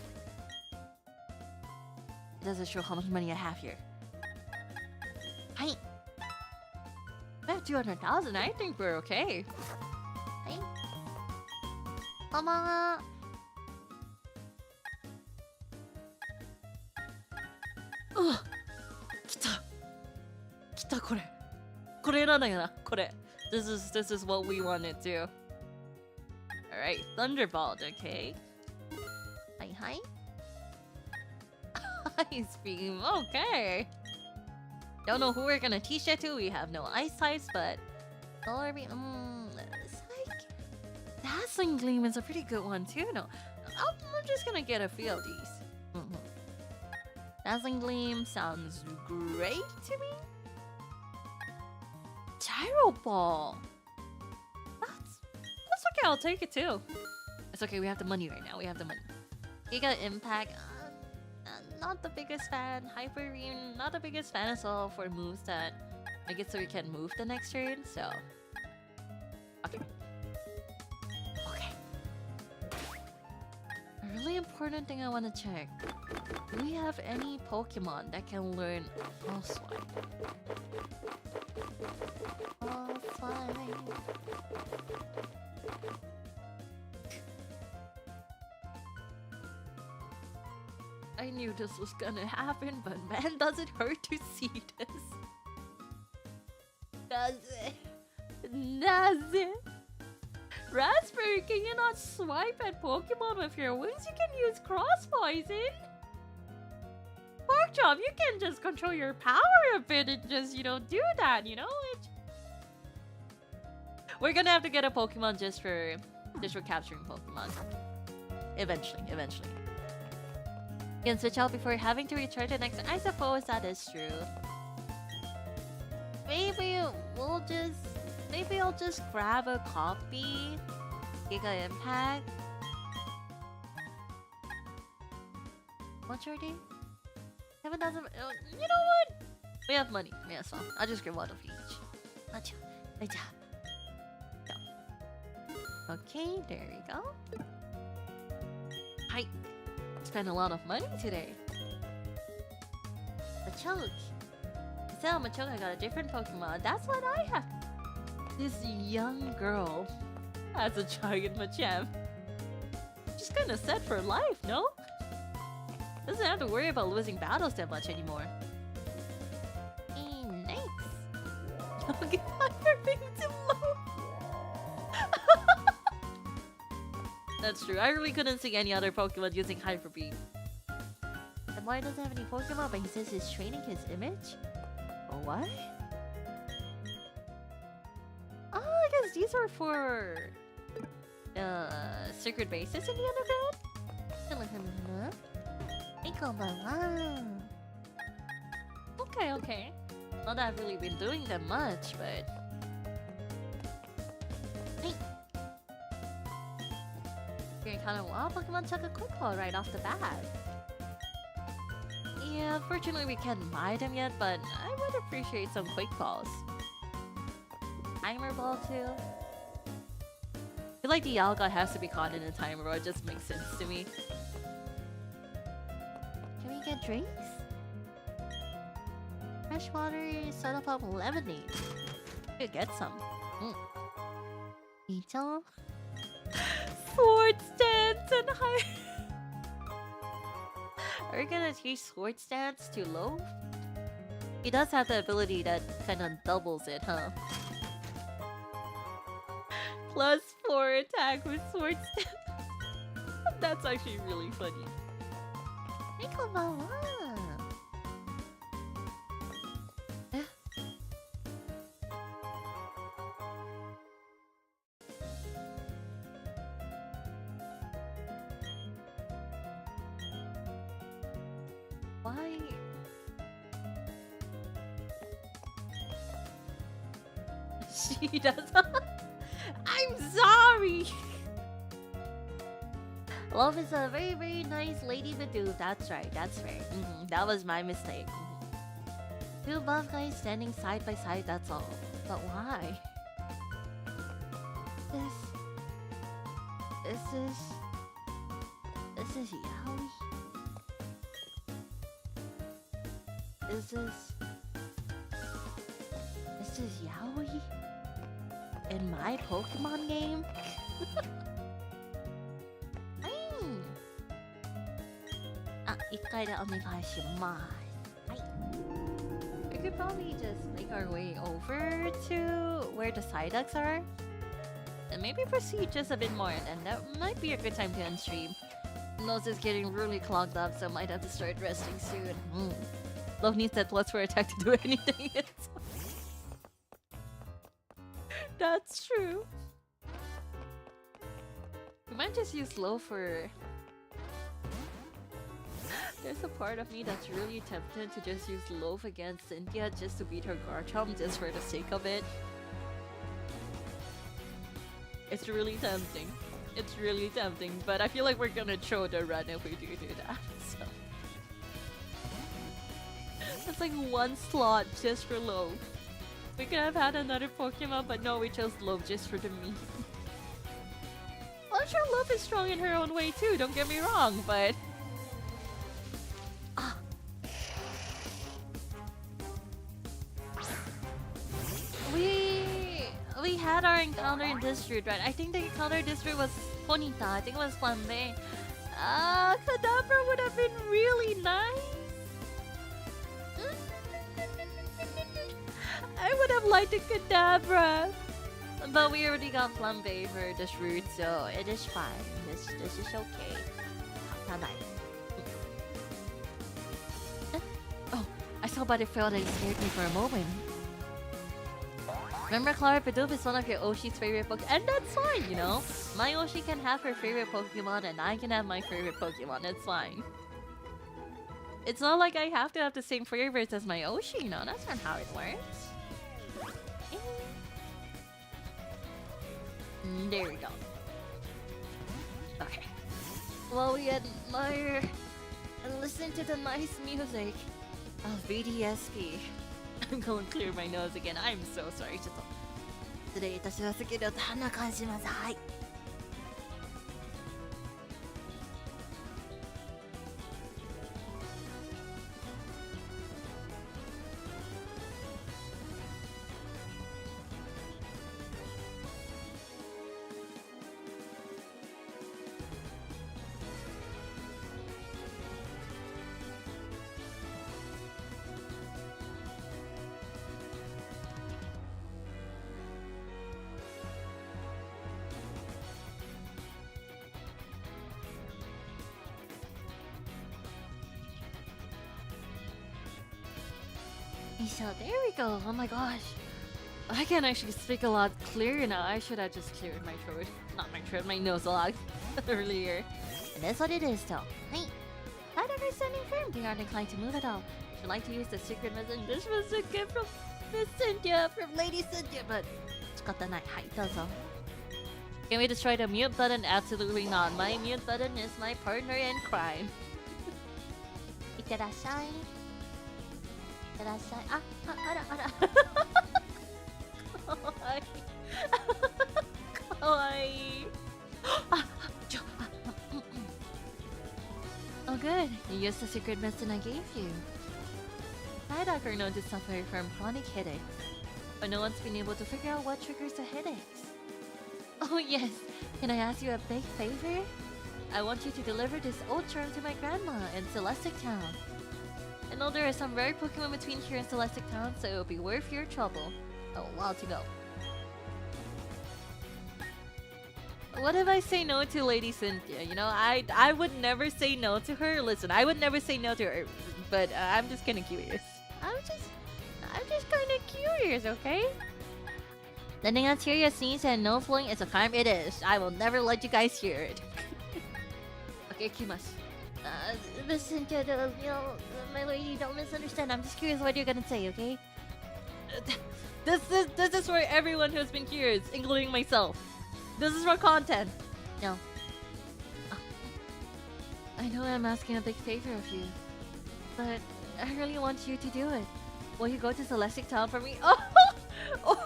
[SPEAKER 1] It doesn't show how much money I have here. Hi. I have 200,000. I think we're okay. Hi. Mama. Ugh. 来たこれ。これなんだよな。これ。This is what we wanted to. Alright, Thunderbolt, okay. Hi. Ice Beam, okay. Don't know who we're gonna teach that to. We have no ice types, but Solar Beam. It's like Dazzling Gleam is a pretty good one too. No, I'm just gonna get a few of these. Dazzling Gleam sounds great to me. Gyro Ball. That's okay. I'll take it too. It's okay. We have the money right now. We have the money. Giga Impact. Not the biggest fan. Hyper Beam. Not the biggest fan as well for moves that make it so we can move the next turn. So. Okay. A really important thing I want to check. Do we have any Pokemon that can learn False Swipe? False Swipe. I knew this was gonna happen, but man, does it hurt to see this? Does it? Raspberry, can you not swipe at Pokemon with your wings? You can use Cross Poison. Porkchop, you can just control your power a bit and just, do that, We're gonna have to get a Pokemon just for capturing Pokemon. Eventually. You can switch out before having to recharge the next. I suppose that is true. Maybe I'll just grab a copy. Giga Impact. What's your name? 7,000. You know what? We have money. Yeah, so I'll just grab one of each. Okay, there we go. Hi. Spend a lot of money today. Machoke. Instead of Machoke, I got a different Pokemon. That's what I have. This young girl has a giant Machamp. She's kinda set for life, no? Doesn't have to worry about losing battles that much anymore. Hey, nice. Don't get fire being too low. That's true. I really couldn't see any other Pokemon using Hyper Beam. And why doesn't have any Pokemon, but he says he's training his image? Oh, what? Oh, I guess these are for secret bases in the underground? Okay. Not that I've really been doing them much, but... You're kind of wow, Pokemon took a quick call right off the bat. Yeah, unfortunately we can't buy them yet, but I would appreciate some quick calls. Timer Ball too. I feel like the Alga has to be caught in a timer ball. It just makes sense to me. Can we get drinks? Freshwater, soda pop, lemonade. We could get some. Icho? Sword Stance and high. Are we gonna teach Sword Stance to Loaf? He does have the ability that kind of doubles it, huh? +4 attack with Sword Step. That's actually really funny. Hey, konbanwa. Why? She does. I'm sorry. Love is a very, very nice lady to do. That's right. That's right. That was my mistake. Two buff guys standing side by side. That's all. But why? This is Yaoi. This is Yaoi in my Pokemon game. We could probably just make our way over to where the Psyducks are and maybe proceed just a bit more, and that might be a good time to end stream. Nose is getting really clogged up, so might have to start resting soon. Love needs that +4 attack to do anything. That's true. We might just use low for... There's a part of me that's really tempted to just use Loaf against Cynthia just to beat her Garchomp just for the sake of it. It's really tempting. It's really tempting, but I feel like we're gonna throw the run if we do that. So that's like one slot just for Loaf. We could have had another Pokemon, but no, we chose Loaf just for the meme. Well, I'm sure Loaf is strong in her own way too, don't get me wrong, but... We had our encounter in district, right? I think the encounter district was Ponyta. I think it was Flambe. Kadabra would have been really nice. I would have liked a Kadabra. But we already got Flambe for this route, so it is fine. This is okay. Oh, I saw Butterfield and it scared me for a moment. Remember, Klara Charmwood is one of your Oshi's favorite Pokemon, and that's fine, you know? My Oshi can have her favorite Pokemon, and I can have my favorite Pokemon, it's fine. It's not like I have to have the same favorites as my Oshi, you know? That's not how it works. There we go. Okay. While we admire and listen to the nice music of BDSP. I'm going to clear my nose again. I'm so sorry. ちょっと失礼いたしますけど、鼻感じます。はい。So there we go. Oh my gosh. I can actually speak a lot clearer now. I should have just cleared my throat. Not my throat, my nose a lot earlier. And that's what it is though. Hey. Psyduck is standing firm. They aren't inclined to move at all. She'd like to use the secret message. This was a gift from Miss Cynthia, from Lady Cynthia, but it's got the night. Hi, dozo. Can we destroy the mute button? Absolutely not. My mute button is my partner in crime. Itterashai. いらっしゃい。あらあら。かわいい。かわいい。Oh good, you used the secret medicine I gave you. Psyduck are known to suffer from chronic headaches, but no one's been able to figure out what triggers the headaches. Oh yes, can I ask you a big favor? I want you to deliver this old charm to my grandma in Celestic Town. I know there are some rare Pokemon between here and Celestic Town, so it will be worth your trouble. Oh, a while to go. What if I say no to Lady Cynthia? You know, I would never say no to her. Listen, I would never say no to her, but I'm just kind of curious. I'm just kind of curious, okay? Letting us hear your sneeze and no flowing is a crime. It is. I will never let you guys hear it. Okay, kimasu. Miss Cynthia, you know, my lady, don't misunderstand. I'm just curious what you're gonna say, okay? This is for everyone who's been curious, including myself. This is for content. No. I know I'm asking a big favor of you, but I really want you to do it. Will you go to Celestic Town for me? Oh! Oh!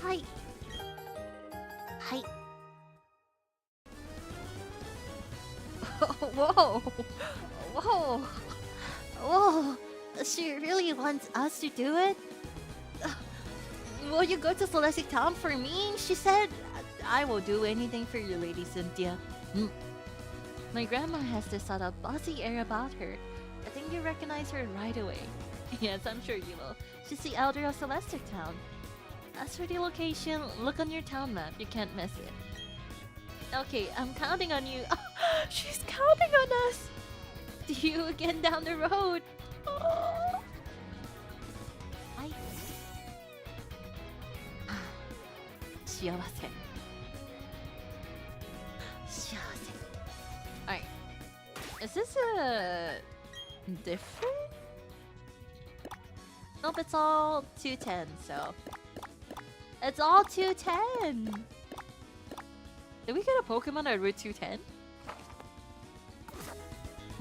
[SPEAKER 1] Hi. Hi. Whoa! Whoa! Whoa! She really wants us to do it? Will you go to Celestic Town for me? She said, I will do anything for you, Lady Cynthia. My grandma has this sort of bossy air about her. I think you recognize her right away. Yes, I'm sure you will. She's the elder of Celestic Town. As for the location, look on your town map. You can't miss it. Okay, I'm counting on you. She's counting on us! See you again down the road. Oh. Hi. 幸せ. Alright. Is this different? Nope, it's all 210, so. It's all 210! Did we get a Pokemon at Route 210?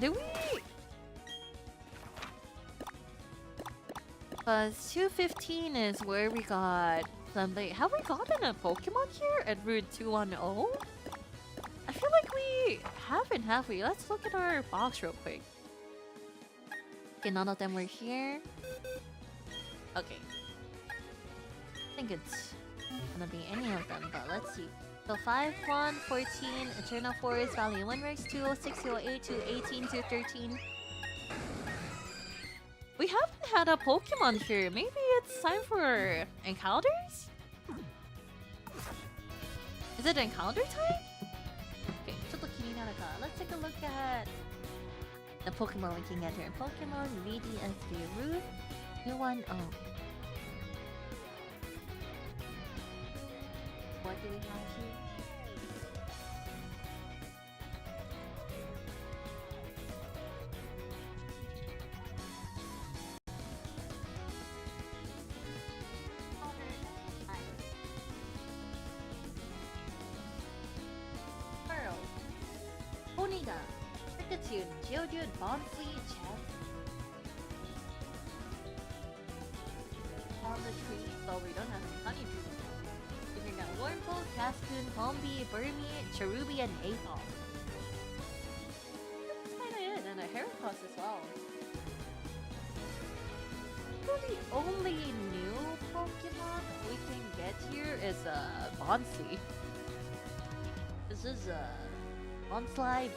[SPEAKER 1] Did we? Because 215 is where we got something. Have we gotten a Pokemon here at Route 210? I feel like we haven't, have we? Let's look at our box real quick. Okay, none of them were here. Okay. I think it's gonna be any of them, but let's see. So 5, 1, 14, Eternal Forest, Valley Windworks, 206, 208, 218, 213. We haven't had a Pokemon here. Maybe it's time for encounters? Is it encounter time? Okay, let's take a look at the Pokemon we can get here. Pokemon VDSV Route 210. What do we have here? Pearl, Onida, Pikachu, Geodude, Bonfleet, Chess. On the tree, though we don't have any honeydew. We got Wurmple, Cascoon, Combi, Burmy, Cherubi, and Aethol. That's kinda it, and a Heracross as well. So the only new Pokemon we can get here is Bonsly. This is Bonsly.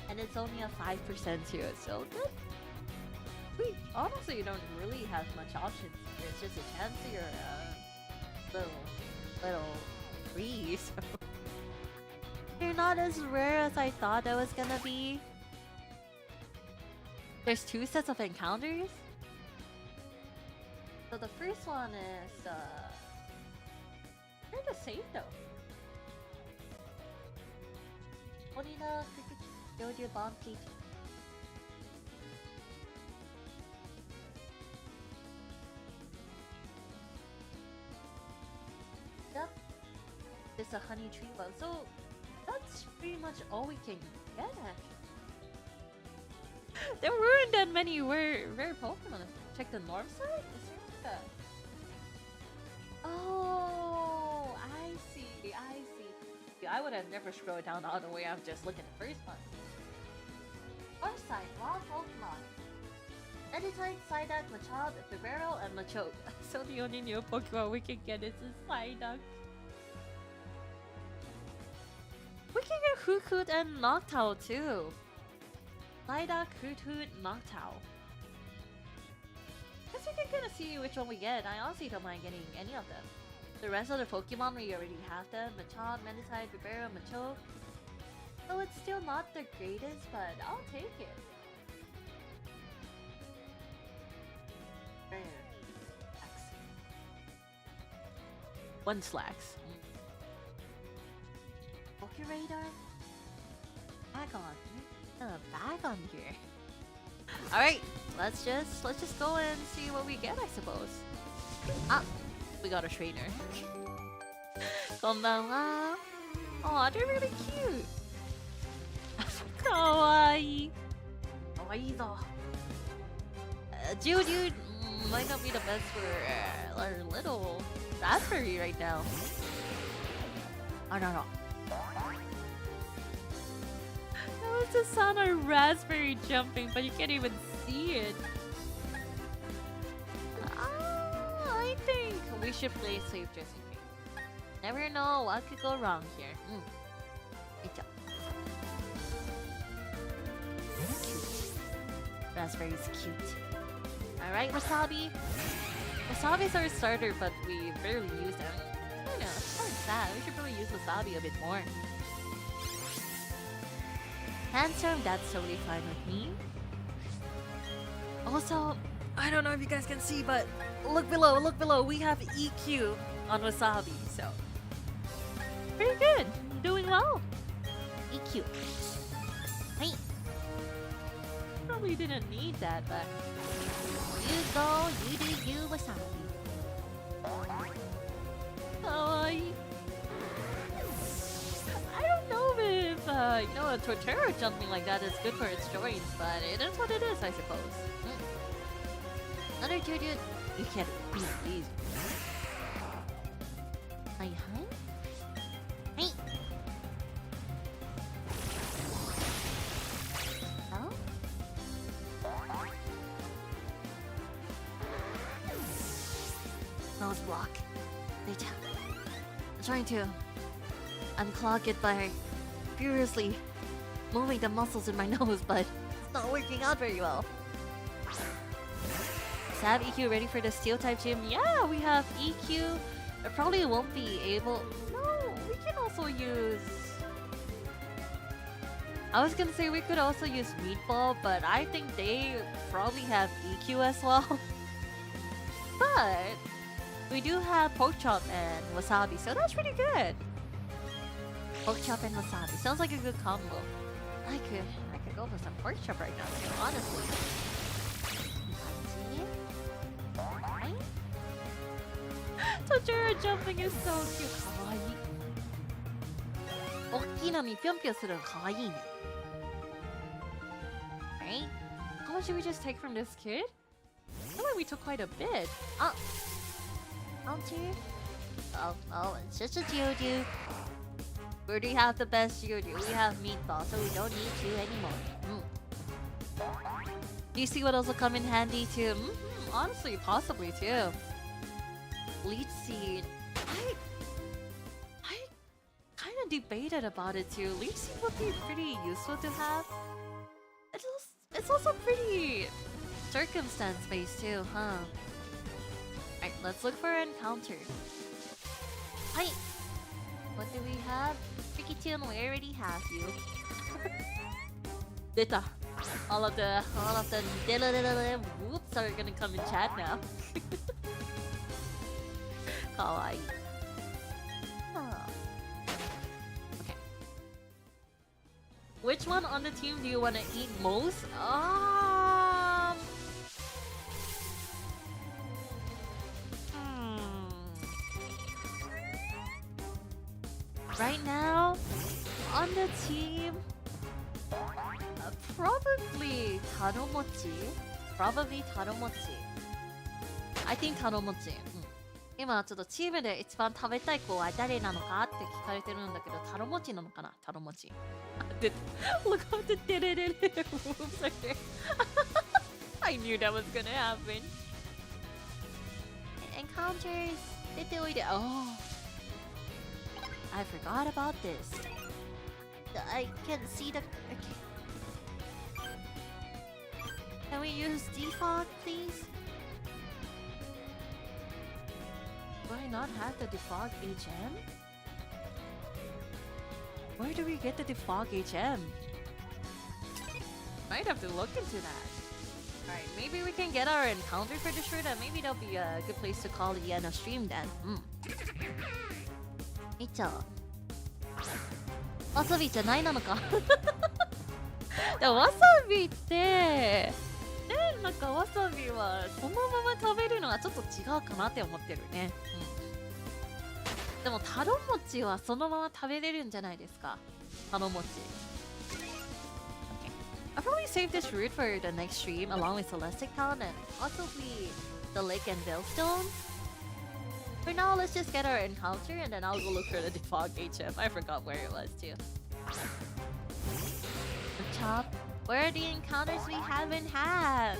[SPEAKER 1] And it's only a 5% here, so good. We honestly don't really have much options here. It's just a Chansey or a little free, so they're not as rare as I thought it was gonna be. There's 2 sets of encounters. So the first one is they're the same though. Onida, Geodude, Bonfleet. Yep. It's a honey tree one. So that's pretty much all we can get actually. There weren't that many rare Pokemon. Check the north side? Is there like a... Oh, I see. I would have never scrolled down all the way. I'm just looking at the first one. North side, wild Pokemon. Meditite, Psyduck, Machop, Vivero, and Machoke. So the only new Pokemon we can get is a Psyduck. We can get Hoothoot and Noctowl too. Psyduck, Hoothoot, Noctowl. This guess we can kind of see which one we get. I honestly don't mind getting any of them. The rest of the Pokemon, we already have them. Machop, Meditite, Rivera, Machoke. So it's still not the greatest, but I'll take it. Rare. One Slacks. Pokeradar? Bagon. Bagon here. Alright, let's just go and see what we get, I suppose. Ah, we got a trainer. Konbanwa. Aw, they're really cute. Kawaii. Kawaii though. Geodude might not be the best for our little raspberry right now. Oh no. That was the sound of raspberry jumping, but you can't even see it. I think we should play safe just in case. Never know what could go wrong here. Good job. Raspberry's cute. Alright, Wasabi. Wasabi's our starter, but we barely use them. I know, it's kind of sad. We should probably use Wasabi a bit more. Handsome, that's totally fine with me. Also, I don't know if you guys can see, but look below. We have EQ on Wasabi, so pretty good. Doing well. EQ. Hey. Probably didn't need that, but you go, you do you, Wasabi. Kawaii. I don't know if a Torterra jumping like that is good for its joints, but it is what it is, I suppose. Another Geodude, you can't beat these. Hi. Hey. Oh? Nose block. Later. I'm trying to unclog it by furiously moving the muscles in my nose, but it's not working out very well. Have EQ ready for the Steel type gym? Yeah, we have EQ. I probably won't be able. No, we can also use. I was gonna say we could also use Meatball, but I think they probably have EQ as well. But we do have Pork Chop and Wasabi, so that's pretty good. Pork Chop and Wasabi sounds like a good combo. I could go for some Pork Chop right now, too, honestly. Torterra jumping is so cute. Kawaii. 大きな実ぴょんぴょんするのかわいいね. Right? How much did we just take from this kid? I feel like we took quite a bit. It's just a Geodude. We already have the best Geodude. We have Meatball, so we don't need you anymore. Do you see what else will come in handy too? Honestly, possibly too. Leech Seed. I kind of debated about it too. Leech Seed would be pretty useful to have. It's also pretty circumstance-based too, huh? Alright, let's look for an encounter. Hi! What do we have? Tricky Tune, we already have you. Data. All of the whoops are gonna come in chat now. Kawaii. Oh. Okay. Which one on the team do you want to eat most? Right now, on the team, probably Taro Mochi. Probably Taro Mochi. I think Taro Mochi. 今ちょっとチームで一番食べたい子は誰なのかって聞かれてるんだけど、タロモチなのかな？タロモチ。Look how the moves are there. I knew that was gonna happen. Encounters. 出ておいで。Oh. I forgot about this. I can see the. Okay. Can we use defog, please? I not have the defog HM? Where do we get the defog HM? Might have to look into that. Alright, maybe we can get our encounter for the shirt and maybe that'll be a good place to call the end of stream then. Icho. Wasabi じゃないなのか。でもわさびってね、なんかわさびはそのまま食べるのはちょっと違うかなって思ってるね。でもタロモチはそのまま食べれるんじゃないですか。タロモチ。I'll probably save this route for the next stream along with Celestic Town and also the Lake and Veilstone. For now, let's just get our encounter and then I'll go look for the defog HM. I forgot where it was too. Chop, where are the encounters we haven't had?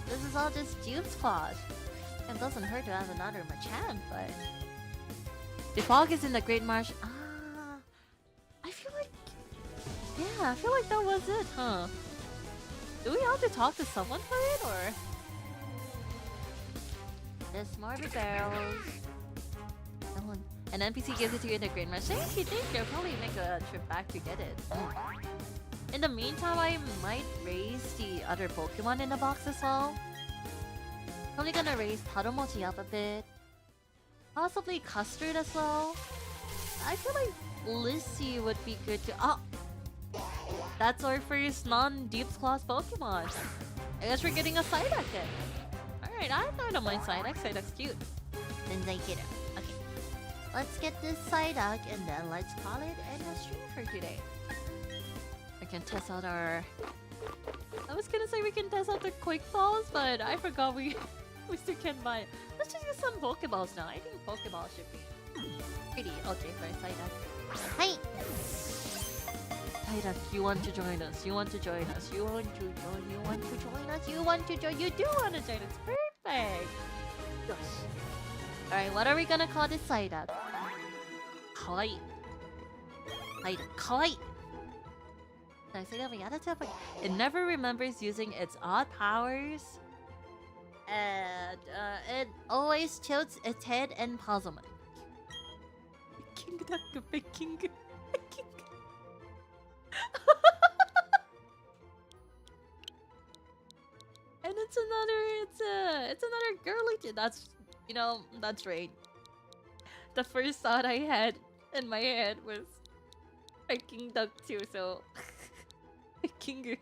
[SPEAKER 1] This is all just Dupes Clause. It doesn't hurt to have another Machamp, but... Defog is in the Great Marsh. I feel like... Yeah, I feel like that was it, huh? Do we have to talk to someone for it, or...? There's more barrels. An NPC gives it to you in the Great Marsh. Thank you. I'll probably make a trip back to get it. In the meantime, I might raise the other Pokemon in the box as well. Probably gonna raise Taro Mochi up a bit. Possibly Custard as well. I feel like Lissy would be good to... Oh! That's our first non-Dupes Clause Pokemon. I guess we're getting a Psyduck then. Alright, I don't mind Psyduck. Psyduck's cute. Then I get it. Okay. Let's get this Psyduck and then let's call it a stream for today. We can test out our... I was gonna say we can test out the Quick Balls, but I forgot we still can't buy it. Let's just use some Pokeballs now. I think Pokeballs should be pretty okay for a Psyduck. Hi! Psyduck, you want to join us. You want to join us. You want to join. You want to join us. You want to join. You do want to join us. Perfect! Gosh. Alright, what are we gonna call this Psyduck? Kawaii. Psyduck. Kawaii! Did I say that? Yeah, that's it. It never remembers using its odd powers. And it always tilts its head and paws on it. King Duck, big king. King. And it's another girly. That's, you know, that's right. The first thought I had in my head was a King Duck too, so King.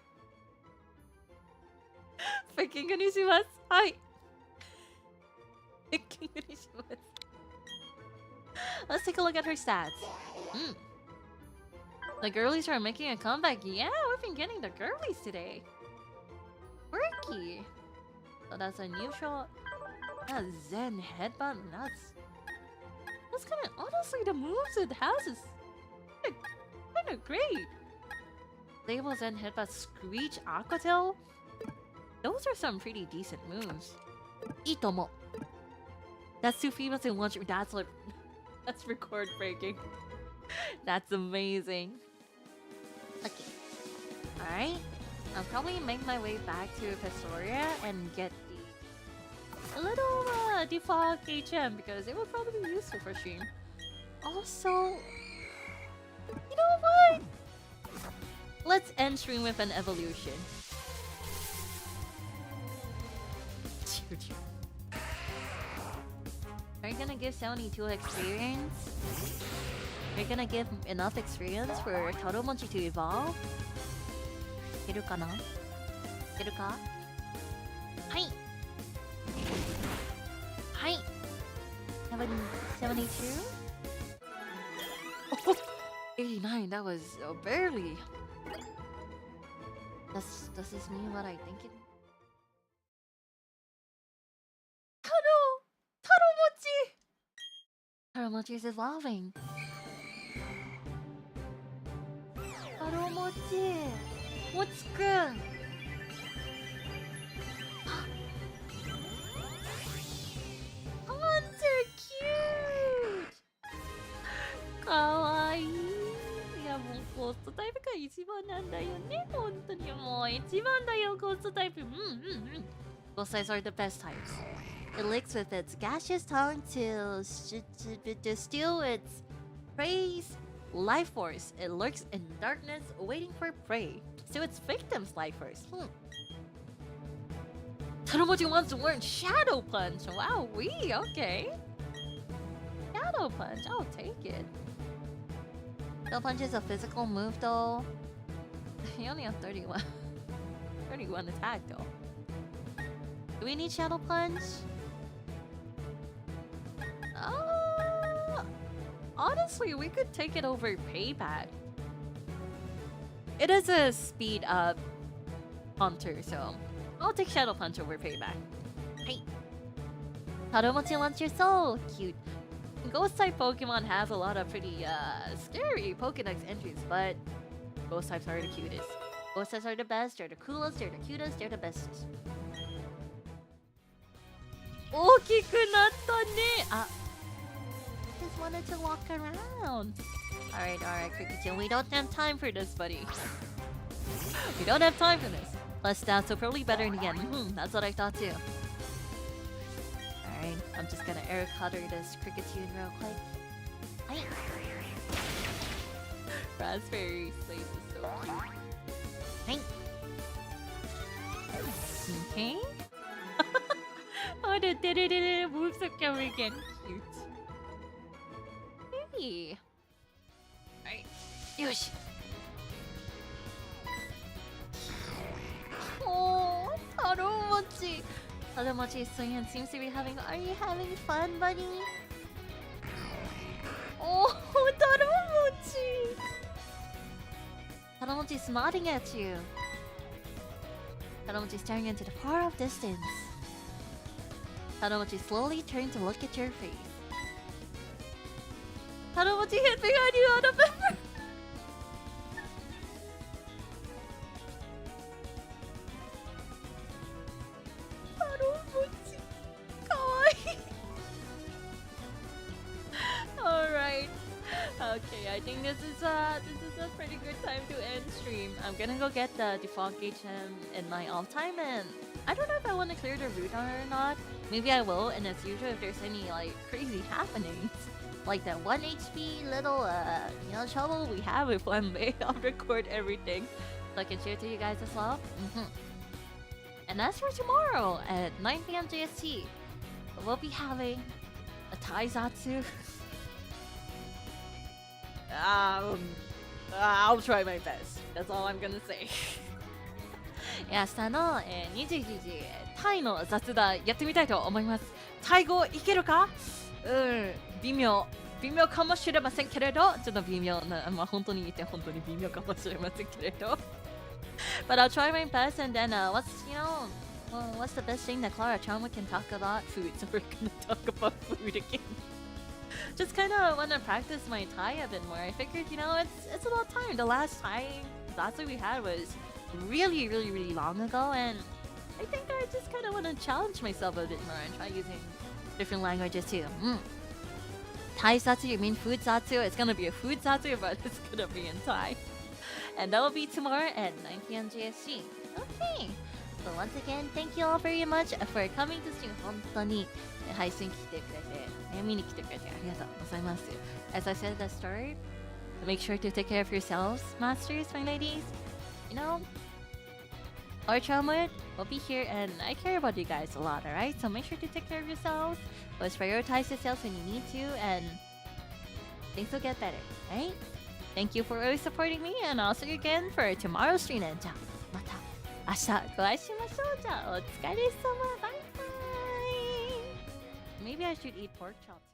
[SPEAKER 1] King nishimasu. Hi. King nishimasu. Let's take a look at her stats. The girlies are making a comeback. Yeah, we've been getting the girlies today. Quirky. So that's a neutral. That Zen headbutt. That's kind of honestly the moves it has is kind of great. Stable Zen headbutt, Screech, Aqua Tail. Those are some pretty decent moves. Itomo. That's two females in one. That's like, that's record breaking. That's amazing. Okay. Alright. I'll probably make my way back to Pastoria and get the little defog HM because it will probably be useful for stream. Also, you know what? Let's end stream with an evolution. Are you gonna give 72 experience? Are you gonna give enough experience for Taro Mochi to evolve? いけるかな? いけるか? はい! はい! 72? Oh, 89, that was barely. Does this mean what I think it... Taro Mochi is evolving. Taro Mochi. What's good? They're cute. Kawaii. いやもうゴーストタイプが一番なんだよね。本当にもう一番だよゴーストタイプ。Both sides are the best types. It licks with its gaseous tongue to steal its prey's life force. It lurks in darkness, waiting for prey. So its victim's life force. Taro Mochi wants to learn Shadow Punch. Wow, okay. Shadow Punch, I'll take it. Shadow Punch is a physical move though. You only have 31 attack though. Do we need Shadow Punch? Honestly, we could take it over Payback. It is a speed up hunter, so I'll take Shadow Punch over Payback. Hey, Taro Mochi wants your soul. Cute. Ghost type Pokemon have a lot of pretty scary Pokédex entries, but Ghost types are the cutest. Ghost types are the best. They're the coolest. They're the cutest. They're the bestest. 大きくなったね。あ。Just wanted to walk around. Alright, Cricket. We don't have time for this, buddy. We don't have time for this. Plus stats, so probably better in the end. That's what I thought too. Alright, I'm just gonna air cutter this Cricket tune real quick. Hi. Raspberry Slace is so cute. Hi. Okay. Oh, the moves are coming again. Cute. Hey. Alright. Yosh. Oh, Taro Mochi. Taro Mochi's swing seems to be having. Are you having fun, buddy? Oh, Taro Mochi. Taro Mochi's nodding at you. Taro Mochi's staring into the far off distance. Taro Mochi slowly turned to look at your face. Taro Mochi hid behind you out of nowhere. Taro Mochi, kawaii. Alright. Okay, I think this is a pretty good time to end stream. I'm gonna go get the default gauge in my off time, and I don't know if I want to clear the route or not. Maybe I will, and as usual, if there's any like crazy happenings, like that 1 HP little trouble we have with Flambe, I'll record everything so I can share it to you guys as well. And as for tomorrow at 9 PM JST, we'll be having a Taizatsu. I'll try my best. That's all I'm gonna say. いや、明日の、21時タイの雑談やってみたいと思います。タイ語いけるか？微妙かもしれませんけれど、ちょっと微妙な、まあ本当に言って本当に微妙かもしれませんけれど。But I'll try my best, and then what's the best thing that Klara Charmwood can talk about? Food. So we're gonna talk about food again. Just kind of want to practice my Thai a bit more. I figured, it's about time. The last Thai Zatsu we had was really long ago, and I think I just kind of want to challenge myself a bit more and try using different languages too. Thai Zatsu, you mean food Zatsu? It's gonna be a food Zatsu, but it's gonna be in Thai. And that will be tomorrow at 9 PM JST. Okay. So once again, thank you all very much for coming to stream. 本当に配信来てくれて、見に来てくれてありがとうございます。As I said at the start, make sure to take care of yourselves, masters, my ladies. Klara Charmwood will be here, and I care about you guys a lot, alright? So make sure to take care of yourselves. Always prioritize yourselves when you need to, and things will get better, right? Thank you for always supporting me, and I'll see you again for tomorrow's stream. じゃあ、また明日お会いしましょう。じゃあ、お疲れ様。バイバイ。Maybe I should eat pork chops.